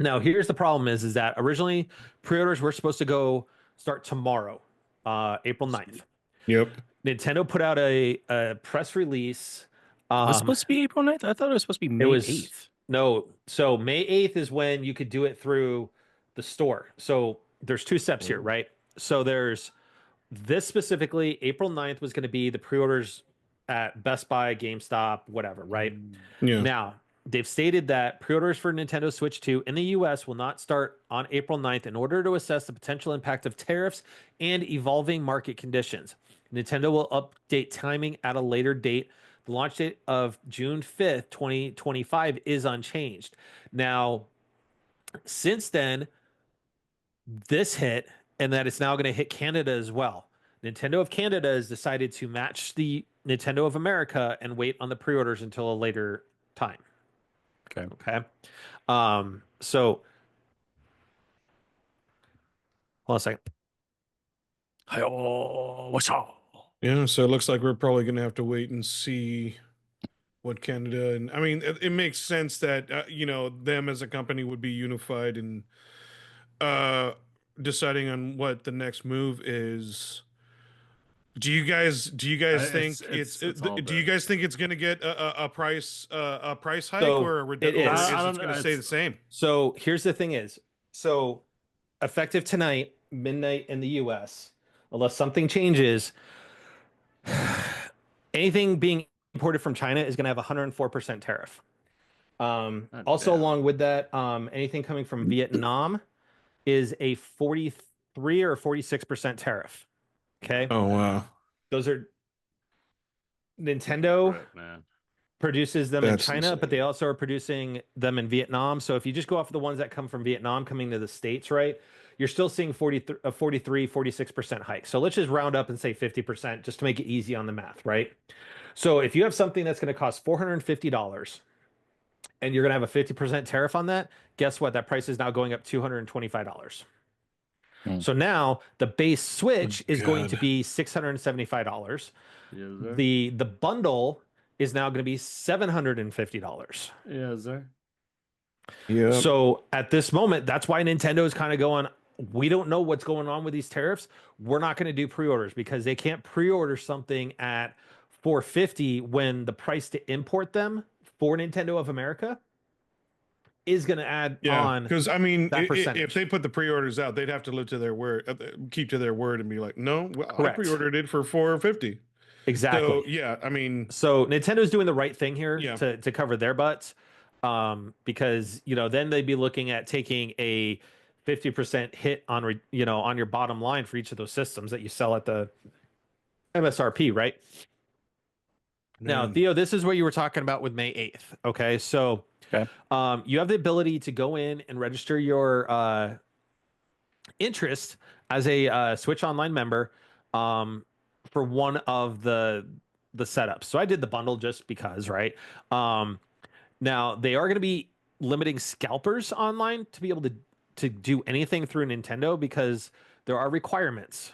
Now here's the problem is that originally pre-orders were supposed to start tomorrow, April 9th. Yep. Nintendo put out a press release. Was it supposed to be April 9th? I thought it was supposed to be May 8th. No, so May 8th is when you could do it through the store. So there's two steps here, right? So there's this specifically, April 9th was going to be the pre-orders at Best Buy, GameStop, whatever, right? Yeah. Now, they've stated that pre-orders for Nintendo Switch 2 in the US will not start on April 9th in order to assess the potential impact of tariffs and evolving market conditions. Nintendo will update timing at a later date. The launch date of June 5th, 2025 is unchanged. Now, since then, this hit, and that it's now going to hit Canada as well. Nintendo of Canada has decided to match the Nintendo of America and wait on the pre-orders until a later time. Okay. So hold on a second. Yeah, so it looks like we're probably going to have to wait and see what Canada and I mean it makes sense that them as a company would be unified in deciding on what the next move is. Do you guys think it's all do you there. guys think it's going to get a price hike, So or it or is. I is it don't going know. to stay the same? So here's the thing is, so effective tonight, midnight in the US, unless something changes, anything being imported from China is going to have a 104% tariff. God Also, damn. along with that, anything coming from Vietnam is a 43 or 46% tariff. Okay. Oh wow, Those are Give me a Nintendo break, man. produces them in that's China, but insane. they also are producing them in Vietnam. So if you just go off of the ones that come from Vietnam coming to the States, right, you're still seeing 43, 46% hike. So let's just round up and say 50% just to make it easy on the math, right? So if you have something that's going to cost $450 and you're going to have a 50% tariff on that, guess what? That price is now going up $225. Hmm. So now the base Switch is going to God. be $675. Yes, sir. The bundle is now going to be $750. Yes, sir. Yeah. So at this moment, that's why Nintendo is kind of going, we don't know what's going on with these tariffs. We're not going to do pre-orders because they can't pre-order something at 450 when the price to import them for Nintendo of America is going to add Yeah, on because I mean, that if percentage. they put the pre-orders out, they'd have to live to their word, keep to their word, and be like, "No, well, I Correct. pre-ordered it for 450." So Exactly. yeah, I mean, So Nintendo's doing the right thing here yeah, to cover their butts, because then they'd be looking at taking a 50% hit on on your bottom line for each of those systems that you sell at the MSRP, right? Now, man, Theo, this is what you were talking about with May 8th. Okay, so Okay. you have the ability to go in and register your interest as a Switch Online member for one of the setups. So I did the bundle just because, right? Now they are going to be limiting scalpers online to be able to do anything through Nintendo because there are requirements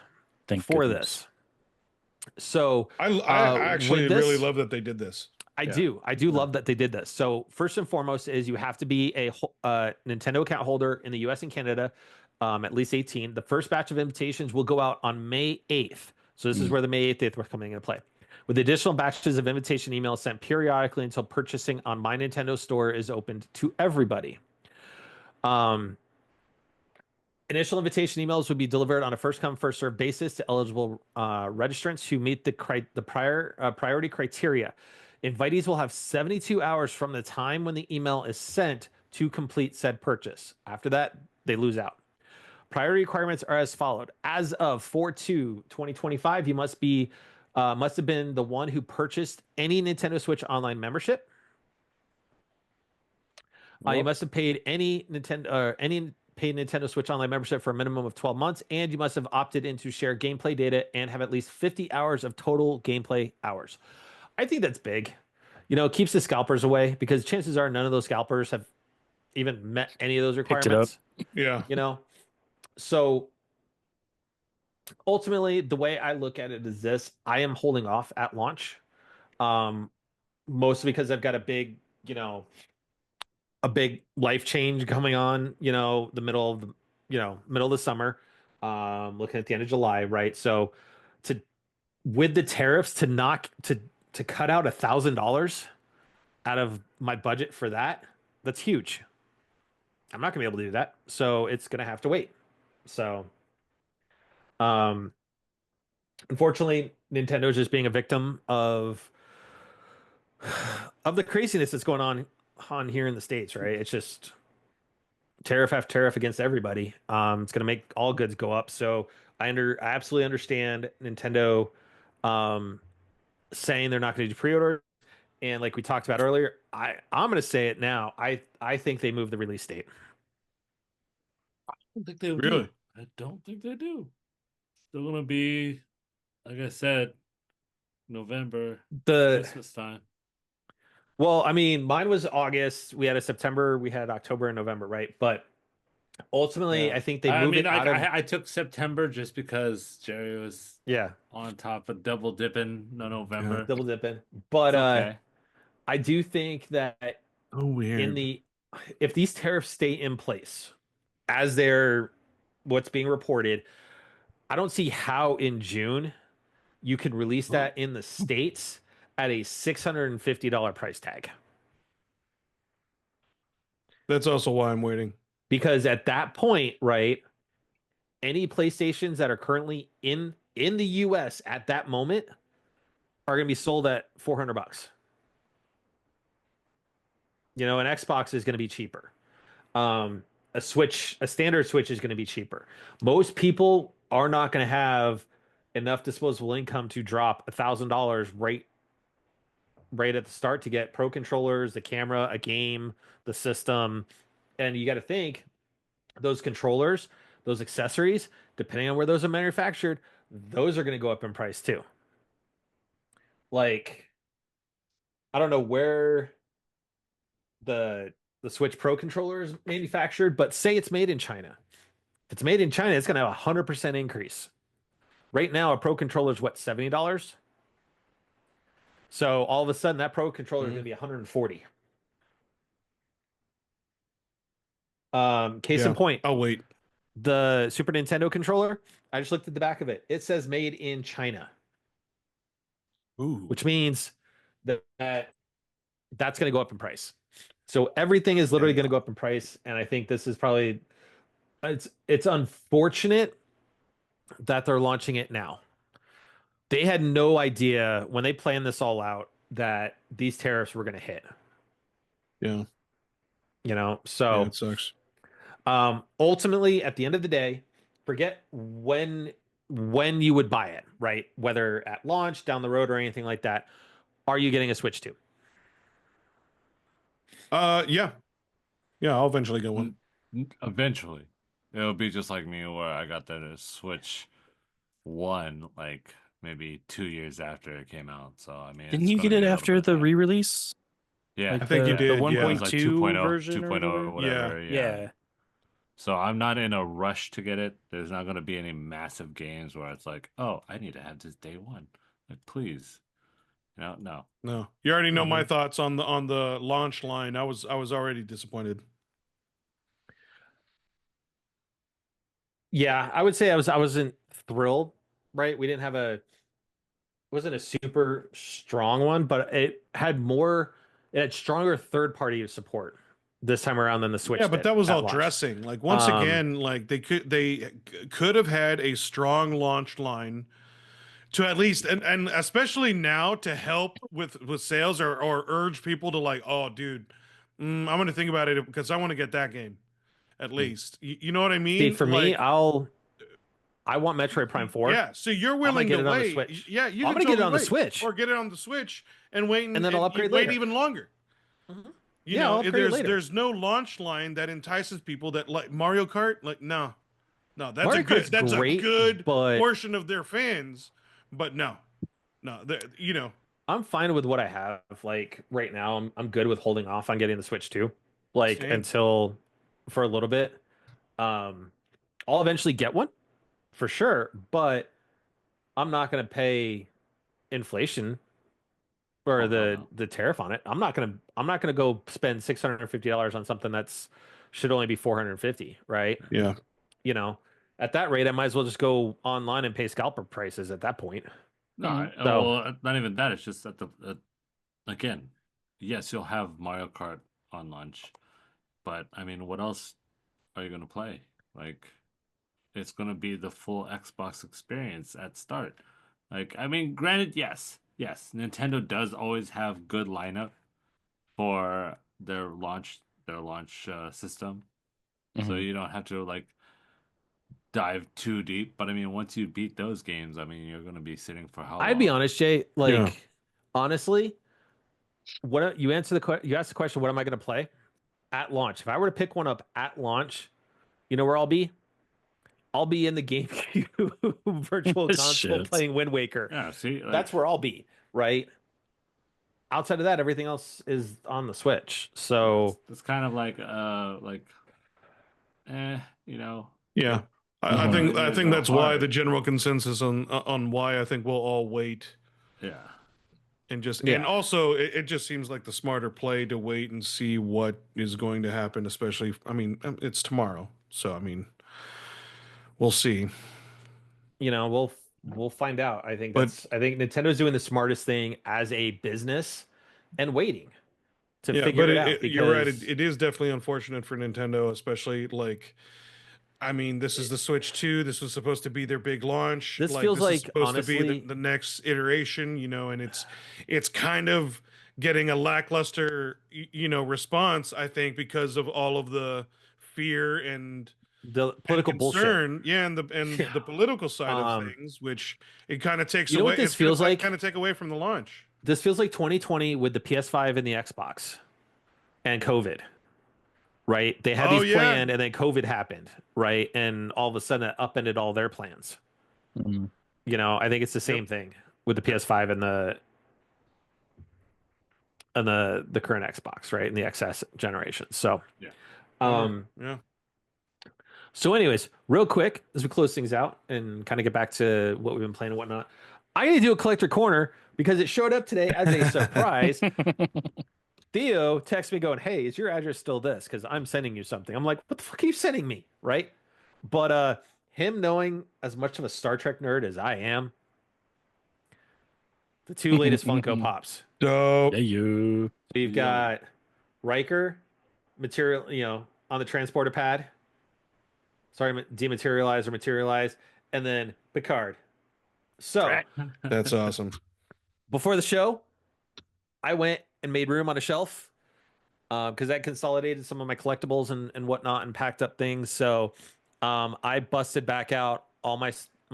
Thank for goodness. this. So I with actually really this, love that they did this. Yeah. I do Yeah. love that they did this. So first and foremost is you have to be a Nintendo account holder in the U.S. and Canada, at least 18. The first batch of invitations will go out on May 8th. So this is Mm. where the May 8th was coming into play. With additional batches of invitation emails sent periodically until purchasing on My Nintendo Store is opened to everybody. Um, Initial invitation emails would be delivered on a first come first served basis to eligible registrants who meet the priority criteria. Invitees will have 72 hours from the time when the email is sent to complete said purchase. After that, they lose out. Priority requirements are as followed. As of 4/2/2025, you must have been the one who purchased any Nintendo Switch Online membership. You Well, must have paid any paid Nintendo Switch Online membership for a minimum of 12 months, and you must have opted in to share gameplay data and have at least 50 hours of total gameplay hours. I think that's big. It keeps the scalpers away because chances are none of those scalpers have even met any of those picked it up. requirements. Yeah, You know, so ultimately, the way I look at it is this: I am holding off at launch, um, mostly because I've got a big life change coming on, the middle of the summer, looking at the end of July, right? So to with the tariffs to cut out $1,000 out of my budget for that's huge. I'm not gonna be able to do that. So it's gonna have to wait. So um unfortunately, Nintendo's just being a victim of the craziness that's going on here in the States, right? It's just tariff after tariff against everybody. It's going to make all goods go up. So I absolutely understand Nintendo um, saying they're not going to do pre-order. And like we talked about earlier, I'm going to say it now. I think they moved the release date. I don't think they really. do. I don't think they do. Still gonna be, like I said, November, The Christmas time. Well, I mean, mine was August. We had a September, we had October and November, right? But ultimately, Yeah. I think they I move mean, it out of I took September just because Jerry was yeah, on top of double dipping no Yeah. November. double dipping. But It's okay. I do think that Oh, in weird. the if these tariffs stay in place as they're what's being reported, I don't see how in June you can release that in the States at a $650 price tag. That's also why I'm waiting. Because at that point, right, any PlayStations that are currently in the US at that moment are going to be sold at $400. You know, an Xbox is going to be cheaper. A standard Switch is going to be cheaper. Most people are not going to have enough disposable income to drop $1,000 right at the start to get pro controllers, the camera, a game, the system. And you got to think those controllers, those accessories, depending on where those are manufactured, those are going to go up in price too. Like, I don't know where the the Switch Pro controller is manufactured, but say it's made in China. If it's made in China, it's going to have a 100% increase. Right now, a Pro controller is what, $70? So all of a sudden, that Pro controller is going to be 140. Case in point, I'll wait. the Super Nintendo controller, I just looked at the back of it. It says made in China, which means that that's going to go up in price. So everything is literally going to go up in price, and I think this is probably it's unfortunate that they're launching it now. They had no idea when they planned this all out that these tariffs were going to hit. Yeah. You know, Yeah, so it sucks. ultimately, at the end of the day, forget when you would buy it, right? Whether at launch, down the road, or anything like that. Are you getting a Switch 2? Yeah. Yeah, I'll eventually get one. Eventually, it'll be just like me, where I got the Switch 1 like maybe 2 years after it came out. So I mean, Didn't it's you gonna get be it a little after bit the of time. re-release? Yeah, Like I think you the did, the yeah. it was like 1.2 2.0, version or 2.0 or whatever? whatever. Yeah. Yeah. So I'm not in a rush to get it. There's not going to be any massive games where it's like, oh, I need to have this day one. Like, please, no. No. You already know my Mhm. thoughts on the launch line. I was already disappointed. Yeah, I would say I wasn't thrilled, right? We didn't have a wasn't a super strong one, but it had stronger third party support this time around than the Yeah, Switch but did that was at all launch. dressing. Like once Um, again, like they could have had a strong launch line to at least and especially now to help with sales or urge people to like, oh dude, I'm gonna think about it because I want to get that game at least. You know what I See, mean? for me, Like I want Metroid Prime 4. yeah, so you're I'm gonna willing to get it on the wait. Switch. Yeah, you I'm can gonna get it totally on the wait Switch, or get it on the Switch and wait and then I'll and you upgrade wait later. even longer. Mhm. You Yeah, know, I'll upgrade it there's later. no launch line that entices people that like Mario Kart. Like no, Mario Kart's that's a great, good but portion of their fans, but no, you know, I'm fine with what I have. Like right now, I'm good with holding off on getting the Switch too. Like same. until for a little bit. Um, I'll eventually get one for sure, but I'm not gonna pay inflation or Oh hell no. the tariff on it. I'm not gonna go spend $650 on something that's should only be 450, right? Yeah, You know, at that rate, I might as well just go online and pay scalper prices at that point. No, So, well, not even that. It's just that again, yes, you'll have Mario Kart on launch, but I mean, what else are you gonna play? Like, it's gonna be the full Xbox experience at start. Like, I mean, granted, yes, Nintendo does always have good lineup for their launch system, so Mhm. you don't have to like dive too deep. But I mean, once you beat those games, I mean, you're gonna be sitting for how I'd be long? honest, Jay. yeah. Like, honestly, you asked the question, what am I going to play at launch? If I were to pick one up at launch, you know where I'll be? I'll be in the GameCube Virtual Console Shit. playing Wind Waker. Yeah, see, like That's where I'll be, right? Outside of that, everything else is on the Switch. So, it's kind of like you know, Yeah, Mhm. I there's think no that's why the heart. general consensus on why I think we'll all wait Yeah. and yeah. also it just seems like the smarter play to wait and see what is going to happen. Especially, I mean, it's tomorrow, so I mean, we'll see. You know, We'll find out. I think But I think Nintendo's doing the smartest thing as a business and waiting to yeah, figure but it out you're right. because It is definitely unfortunate for Nintendo, especially like, I mean, this is the Switch 2. This was supposed to be their big launch. this Like, feels this is like supposed to be honestly the next iteration, you know, and it's kind of getting a lackluster, response, I think, because of all of the fear the and political bullshit. concern, yeah, and Yeah. the political side of Um, things, which it kind of takes you know away. what this It's going feels to like? kind of take away from the launch. This feels like 2020 with the PS5 and the Xbox and COVID, right? They had Oh these yeah, planned and then COVID happened, right? And all of a sudden it upended all their plans. Mhm. I think it's the yep, same thing with the PS5 and the current Xbox, right? And the XS generation. So, Yeah. um, yeah. so anyways, real quick as we close things out and kind of get back to what we've been playing and whatnot, I gotta do a collector corner because it showed up today as a surprise. Theo texts me going, "Hey, is your address still this? Because I'm sending you something." I'm like, "What the fuck are you sending me?" Right? But him knowing as much of a Star Trek nerd as I am, the two latest Funko Pops. Yeah, Dope. you. We've Yum. got Riker material, on the transporter pad. Sorry, dematerialize or materialize, and then Picard. So Right. That's awesome. before the show, I went and made room on a shelf because that consolidated some of my collectibles and whatnot and packed up things. So I busted back out all my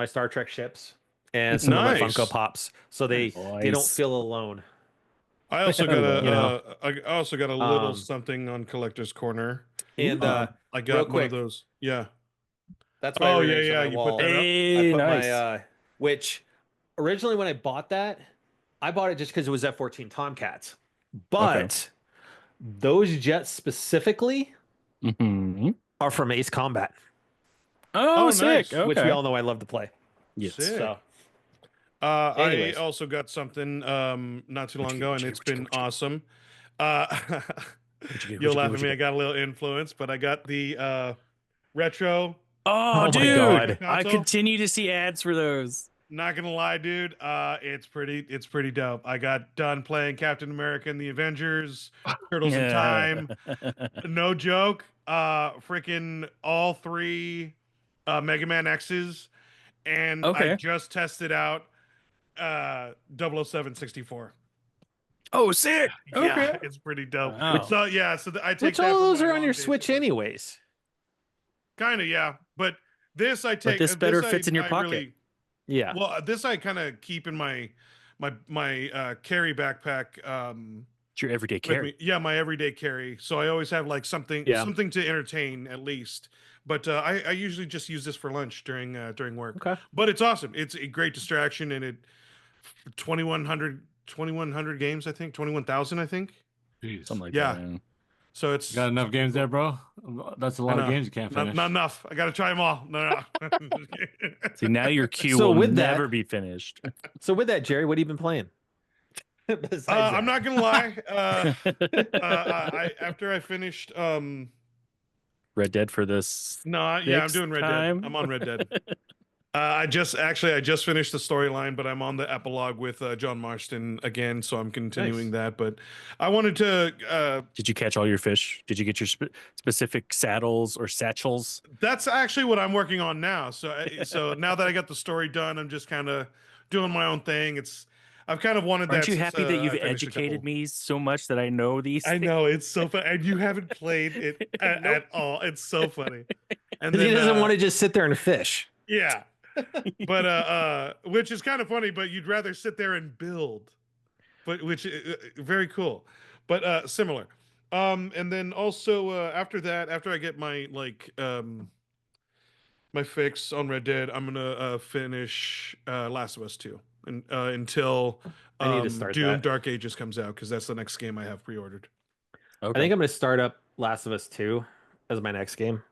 Star Trek ships and some of my Funko Nice. Pops, so Nice. they don't Nice. feel alone. I also got You know, I also got a little um, something on Collector's Corner. and I real got one of quick, those. Yeah. that's why Oh yeah, everything's on yeah. my You put that wall. up. I Hey, put my nice. which originally when I bought that, I bought it just because it was F-14 Tomcats, Okay. but those jets specifically Hmm. are from Ace Combat, Oh, Oh, sick. nice. which we Okay. all know I love to play. Yes. Sick. So, I anyways, also got something not too long What'd you ago, get? and What'd it's you get? been What'd you get? awesome. What'd you get? You'll What'd you get? laugh at What'd you me. I get? got a little influence, but I got the retro Oh, oh my dude. Sega god, I console. continue to see ads for those. Not gonna lie, dude. It's pretty dope. I got done playing Captain America and the Avengers, Turtles in Yeah. Time. No joke. Freaking all three Mega Man X's, and I Okay. just tested out 007 64. Oh, sick. Yeah, Okay. it's pretty dope. which Wow. So yeah, I take which all that of for those my are on long your days at Switch work. anyways. Kind of, yeah. But this I But take. this better This fits in your I pocket. really Yeah, well. This I kind of keep in my carry backpack. It's your everyday With carry. me, yeah, my everyday carry. So I always have like yeah, something to entertain at least. But I usually just use this for lunch during work. okay. But it's awesome. It's a great distraction, and it 2100 games, I think 21,000, I think. Jeez. Something like that. Yeah. Yeah. So You got enough games there, bro? That's a I lot of know. games you can't Not finish. enough. I got to try them all. No, no. See, now your queue So will with that- never be finished. So with that, Jerry, what have you been playing? Besides I'm that? not gonna lie. I after I finished Red Dead for this no, yeah, I'm sixth doing Red Dead. time. I'm on Red Dead. I just finished the storyline, but I'm on the epilogue with John Marston again, so I'm continuing Nice. that. But I wanted to. Did you catch all your fish? Did you get your specific saddles or satchels? That's actually what I'm working on now. So now that I got the story done, I'm just kind of doing my own thing. I've kind of wanted Aren't that you since happy that you've I finished a educated couple. me so much that I know these I things? know it's so fun, and you haven't played it at, Nope. at all. It's so funny. And He then doesn't want to just sit there and fish. yeah, but which is kind of funny, but you'd rather sit there and build, but which very cool, but similar. And then also after that, after I get my my fix on Red Dead, I'm gonna finish Last of Us 2 and until I need to start Doom that. Dark Ages comes out because that's the next game I have pre-ordered. I think I'm going to start up Last of Us 2 as my next game.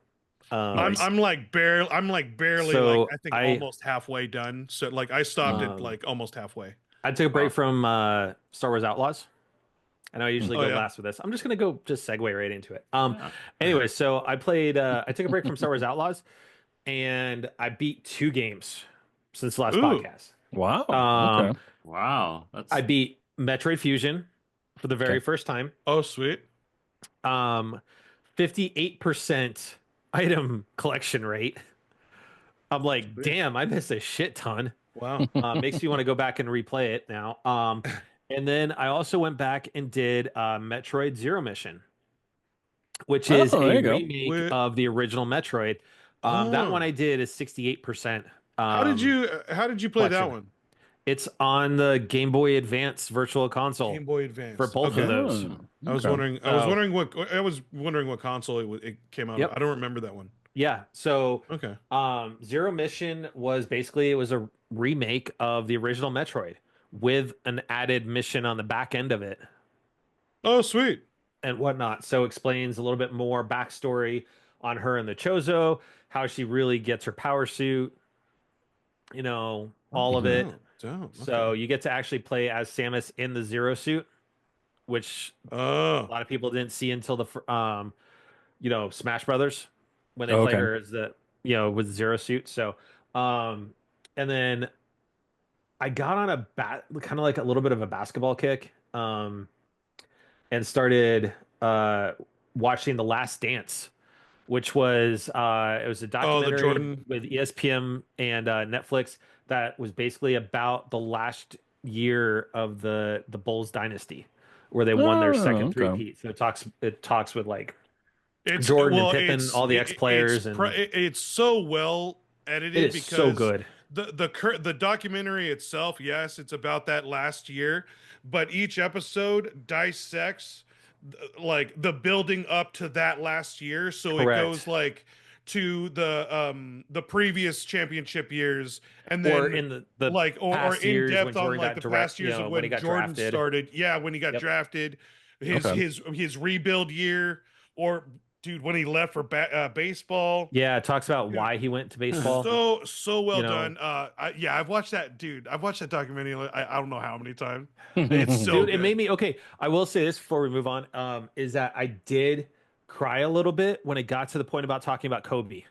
Nice. I'm like barely like So I think I almost halfway done. So like I stopped at um, like almost halfway. I took a break Wow. from Star Wars Outlaws. I know I usually Oh go yeah. last with this. I'm just gonna go just segue right into it. Yeah. Anyway, so I played I took a break from Star Wars Outlaws and I beat 2 games since the last Ooh. podcast. Wow. Um, Okay. Wow, that's I beat Metroid Fusion for the very Okay. first time. Oh, sweet. 58% item collection rate. I'm like, Sweet. damn, I missed a shit ton. Wow. Makes me want to go back and replay it now. And then I also went back and did Metroid Zero Mission, which is Oh, there a you go. remake of the original Metroid. That one Oh. I did is 68% How did you play that collection. one? It's on the Game Boy Advance Virtual Console Game Boy for Advance. both of Okay. those. Oh, I was okay. wondering. So, I was wondering what console it came out of. yep. I don't remember that one. Yeah. So, Okay. Zero Mission was basically it was a remake of the original Metroid with an added mission on the back end of it Oh, sweet. and whatnot. So explains a little bit more backstory on her and the Chozo, how she really gets her power suit, all of Mhm. it. Dope. Dope. So Okay. you get to actually play as Samus in the Zero suit, which a Oh. lot of people didn't see until Smash Brothers when they play Okay. her as with the Zero suit. So, and then I got on a kind of like a little bit of a basketball kick, and started watching The Last Dance, which was it was a Oh, the documentary Jordan. with ESPN and Netflix that was basically about the last year of the Bulls dynasty, where they won their Oh, second okay. three-peat. So it talks with like It's Jordan and well, Pippen, all the ex-players, and it's so well it edited is so because good. the documentary itself, yes, it's about that last year, but each episode dissects like the building up to that last year. So it goes Correct. like to the previous championship years, and Or then in the like or past in years when depth on Jordan like got the past direct, years of when he when got Jordan drafted. started. Yeah, when he got Yep. drafted, Okay. his rebuild year, or dude when he left for baseball. Yeah, it talks about Dude, why he went to baseball. so well You know, done. Yeah, I've watched that, dude. I've watched that documentary. I don't know how many times. It's so dude, it good. made me okay. I will say this before we move on. Is that I did cry a little bit when it got to the point about talking about Kobe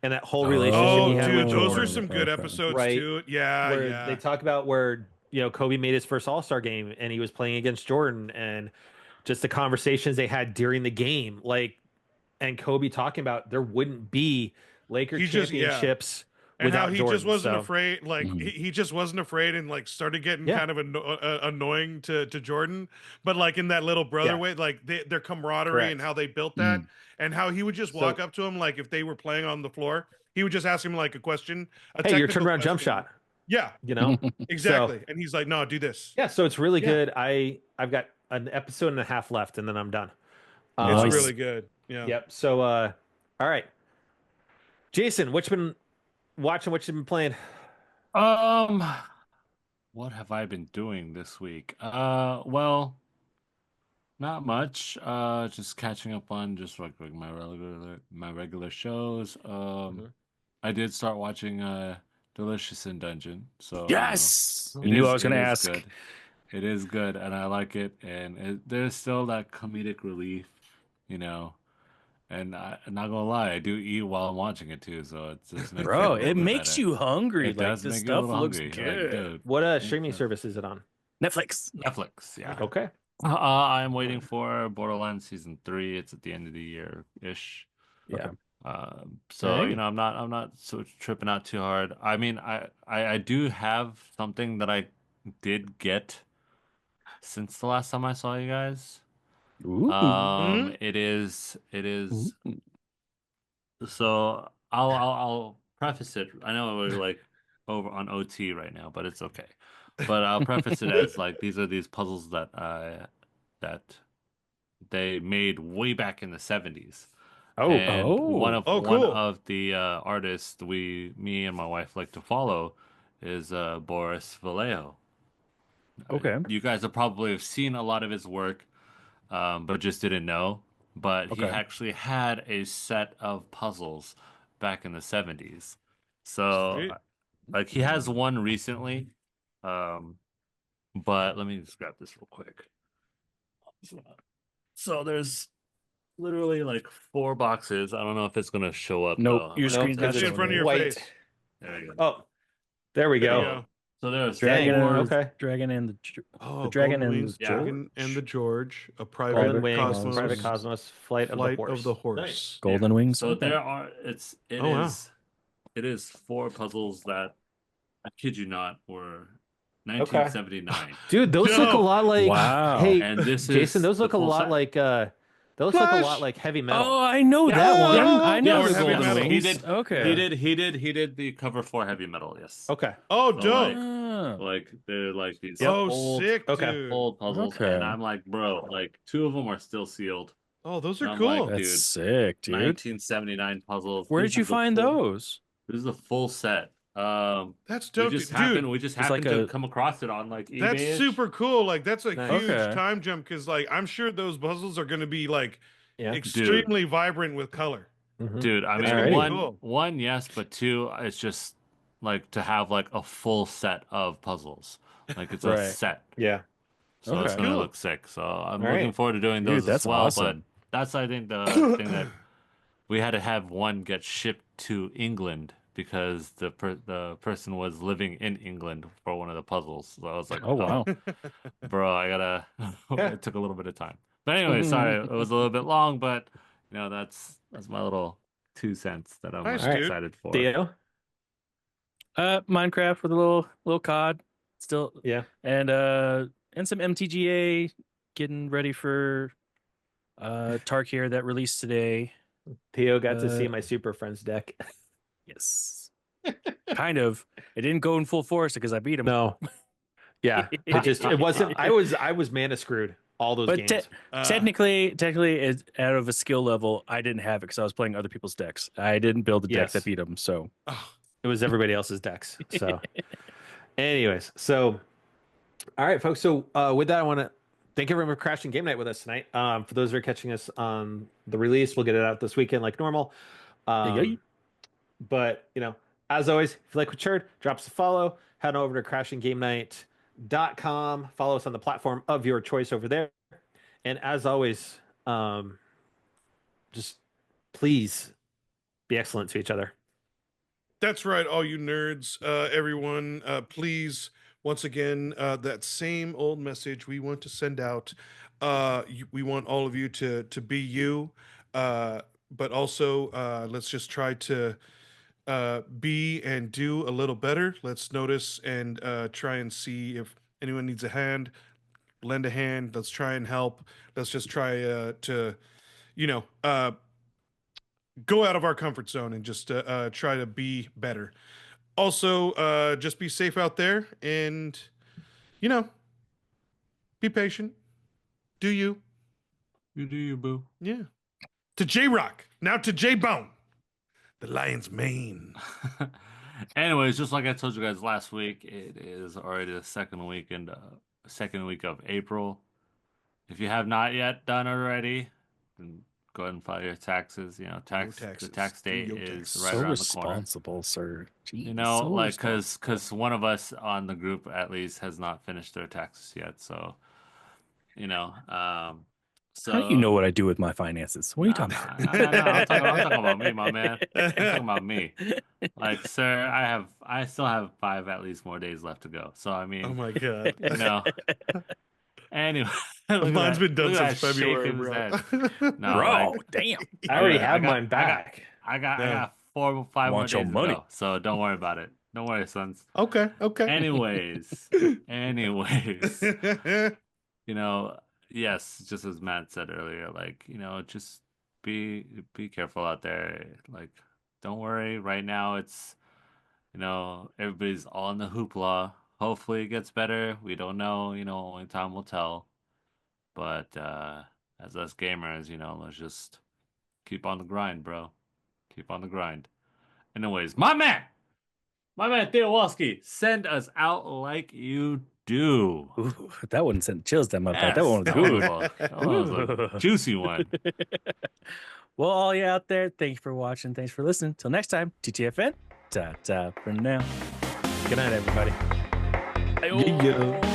and that whole relationship he Oh, had dude, with those are Oh, Jordan, some good okay. episodes right? too. Yeah, Where they yeah. talk about where Kobe made his first All-Star game and he was playing against Jordan and just the conversations they had during the game, like and Kobe talking about there wouldn't be Laker He just yeah. championships And how without he just Jordan. wasn't So afraid, like Mhm. he just wasn't afraid, and like started getting yeah, kind of annoying to Jordan, but like in that little brother yeah, way, like their camaraderie and correct. how they built that, Mm. and how he would just walk So up to him, like if they were playing on the floor, he would just ask him like a question, a hey, your technical turnaround jump question. shot, Yeah, you know? So exactly. And he's like, no, do this. yeah, so it's really Yeah, good. I've got an episode and a half left and then I'm done. it's Um, really Nice. good. Yeah. yep. So all right. Jason, what you been watching, what you been playing? um what have I been doing this week? Well, not much. Just catching up on just like my regular shows. Mhm. I did start watching Delicious in Dungeon, so Yes. You it knew I is was going it to is ask. good. It is good, and I like it, and there's still that comedic relief, you know. And I'm not gonna lie, I do eat while I'm watching it too, so it just makes it a Bro, little it bit makes better. you hungry. It Like does this make you a stuff little looks hungry. Like, good. dude, What it's streaming service is it on? Netflix. Netflix, yeah. Okay. I'm waiting for Borderlands season 3. It's at the end of the year ish. Yeah. Okay. So Alrighty. I'm not so tripping out too hard. I mean, I do have something that I did get since the last time I saw you guys. Ooh. Hmm. It is. Ooh. So I'll preface it. I know we're like over on OT right now, but it's okay. But I'll preface it as like these puzzles that they made way back in the 70s. Oh, And Oh. Oh, one cool. of the artists me and my wife like to follow is Boris Vallejo. Okay. You guys have probably have seen a lot of his work, but just didn't know. But he Okay. actually had a set of puzzles back in the 70s. So, Sweet. like, he has one recently. Um, but let me just grab this real quick. So there's literally like 4 boxes. I don't know if it's gonna show up Nope. though. Your no, screen's because not It's it's in showing front of it. your white. face. There you go. Oh, There we There you go. go. So there's Dragon. Dang, And, okay. Dragon and the Oh, Dragon Golden and Wings, the Dragon and the George, a private Golden Wings, Cosmos, Private Cosmos, Flight of the Flight Horse. of the Nice. Horse. Golden Yeah. Wings. So Okay. there are Oh, wow. it is 4 puzzles that I kid you not were 1979. Dude, those look a Yo. lot like Wow. Hey, And this Jason, is those the look a full lot set. like those look a Flash! lot like heavy metal. Oh, I know Yeah. that one. Yeah. I know Yes, the Heavy Golden Metal. Wings. He did. Okay. He did the cover for Heavy Metal. Yes. Okay. Oh, So, dope. Ah. Like they're like these Oh, old, sick, Okay. dude. old puzzles, Okay. and I'm like, bro, like 2 of them are still sealed. Oh, those And are I'm cool. like, That's dude, sick, dude. 1979 puzzles. Where These did you are the find full- those? This is the full set. That's We dope, just dude. happened. We just it's like happened to a- come across it on like eBay. That's super cool. Like that's a Nice. huge Okay. time jump because like I'm sure those puzzles are going to be like Yeah. extremely vibrant with color. Mhm. Dude, I It's mean, gonna be cool. one, yes, but 2, it's just like to have like a full set of puzzles. Like it's a Right. set. Yeah. So it's Okay. gonna Cool. look sick. So I'm All looking right. forward to doing Dude, those that's as well. awesome. But that's I think the thing that we had to have one get shipped to England because the person was living in England for one of the puzzles. So I was like, Oh wow. bro, I gotta. It took a little bit of time. But anyway, sorry, it was a little bit long, but you know that's my little 2 cents that I'm Nice, like, dude. excited for. Theo? Minecraft with a little COD still, Yeah. and some MTGA, getting ready for Tarkir that released today. Theo got to see Uh, my Super Friends deck. Yes. Kind of. It didn't go in full force because I beat him. No. Yeah. It wasn't I was mana screwed all those But games. technically, it's out of a skill level, I didn't have it because I was playing other people's decks. I didn't build a deck Yes. that beat him. So Oh, It was everybody else's decks. So anyways, so all right, folks. So with that, I want to thank everyone for crashing game night with us tonight. For those who are catching us on the release, we'll get it out this weekend like normal. Yeah. But as always, if you like what you heard, drop us a follow. Head over to crashinggamenight.com. Follow us on the platform of your choice over there. And as always, just please be excellent to each other. that's right, all you nerds, everyone. Please, once again, that same old message we want to send out. We want all of you to be you, but also let's just try to be and do a little better. Let's notice and try and see if anyone needs a hand. Lend a hand. Let's try and help. Let's just try to, go out of our comfort zone and just try to be better. Also, just be safe out there and, be patient. Do you? You do you, boo. Yeah. To J Rock. Now to J Bone. The lion's mane. Anyways, just like I told you guys last week, it is already the second week of April. If you have not yet done already, then go ahead and file your taxes. The taxes. tax Do date your is taxes. right So around the corner. responsible, sir. Jeez, so Like responsible. because one of us on the group at least has not finished their taxes yet. So, so How do you know what I do with my finances? What are you talking No, I'm talking about me, my man. I'm talking about me. Like, sir, I still have 5 at least more days left to go. So I mean, Oh my god. Anyway, look at Mine's that- been done look at since that February, shaking his bro. head. No, Bro, like, damn. I already Yeah, have I got- mine I got- back. I Yeah. got 4 or 5 more Want your days to money. go. So don't worry about it. Don't worry, sons. Okay. Anyways, yes, just as Matt said earlier, like, just be careful out there. Like, don't worry. Right now, it's, everybody's all in the hoopla. Hopefully, it gets better. We don't know. Only time will tell. But as us gamers, let's just keep on the grind, bro. Keep on the grind. Anyways, my man Theowalski, send us out like you do. Ooh, that one sent chills down my back. That Yes, one was good. that was a juicy one. Well, all you out there, thanks for watching. Thanks for listening. Till next time, TTFN. Ta-ta for now. Good night, everybody. Ayo. Yeah.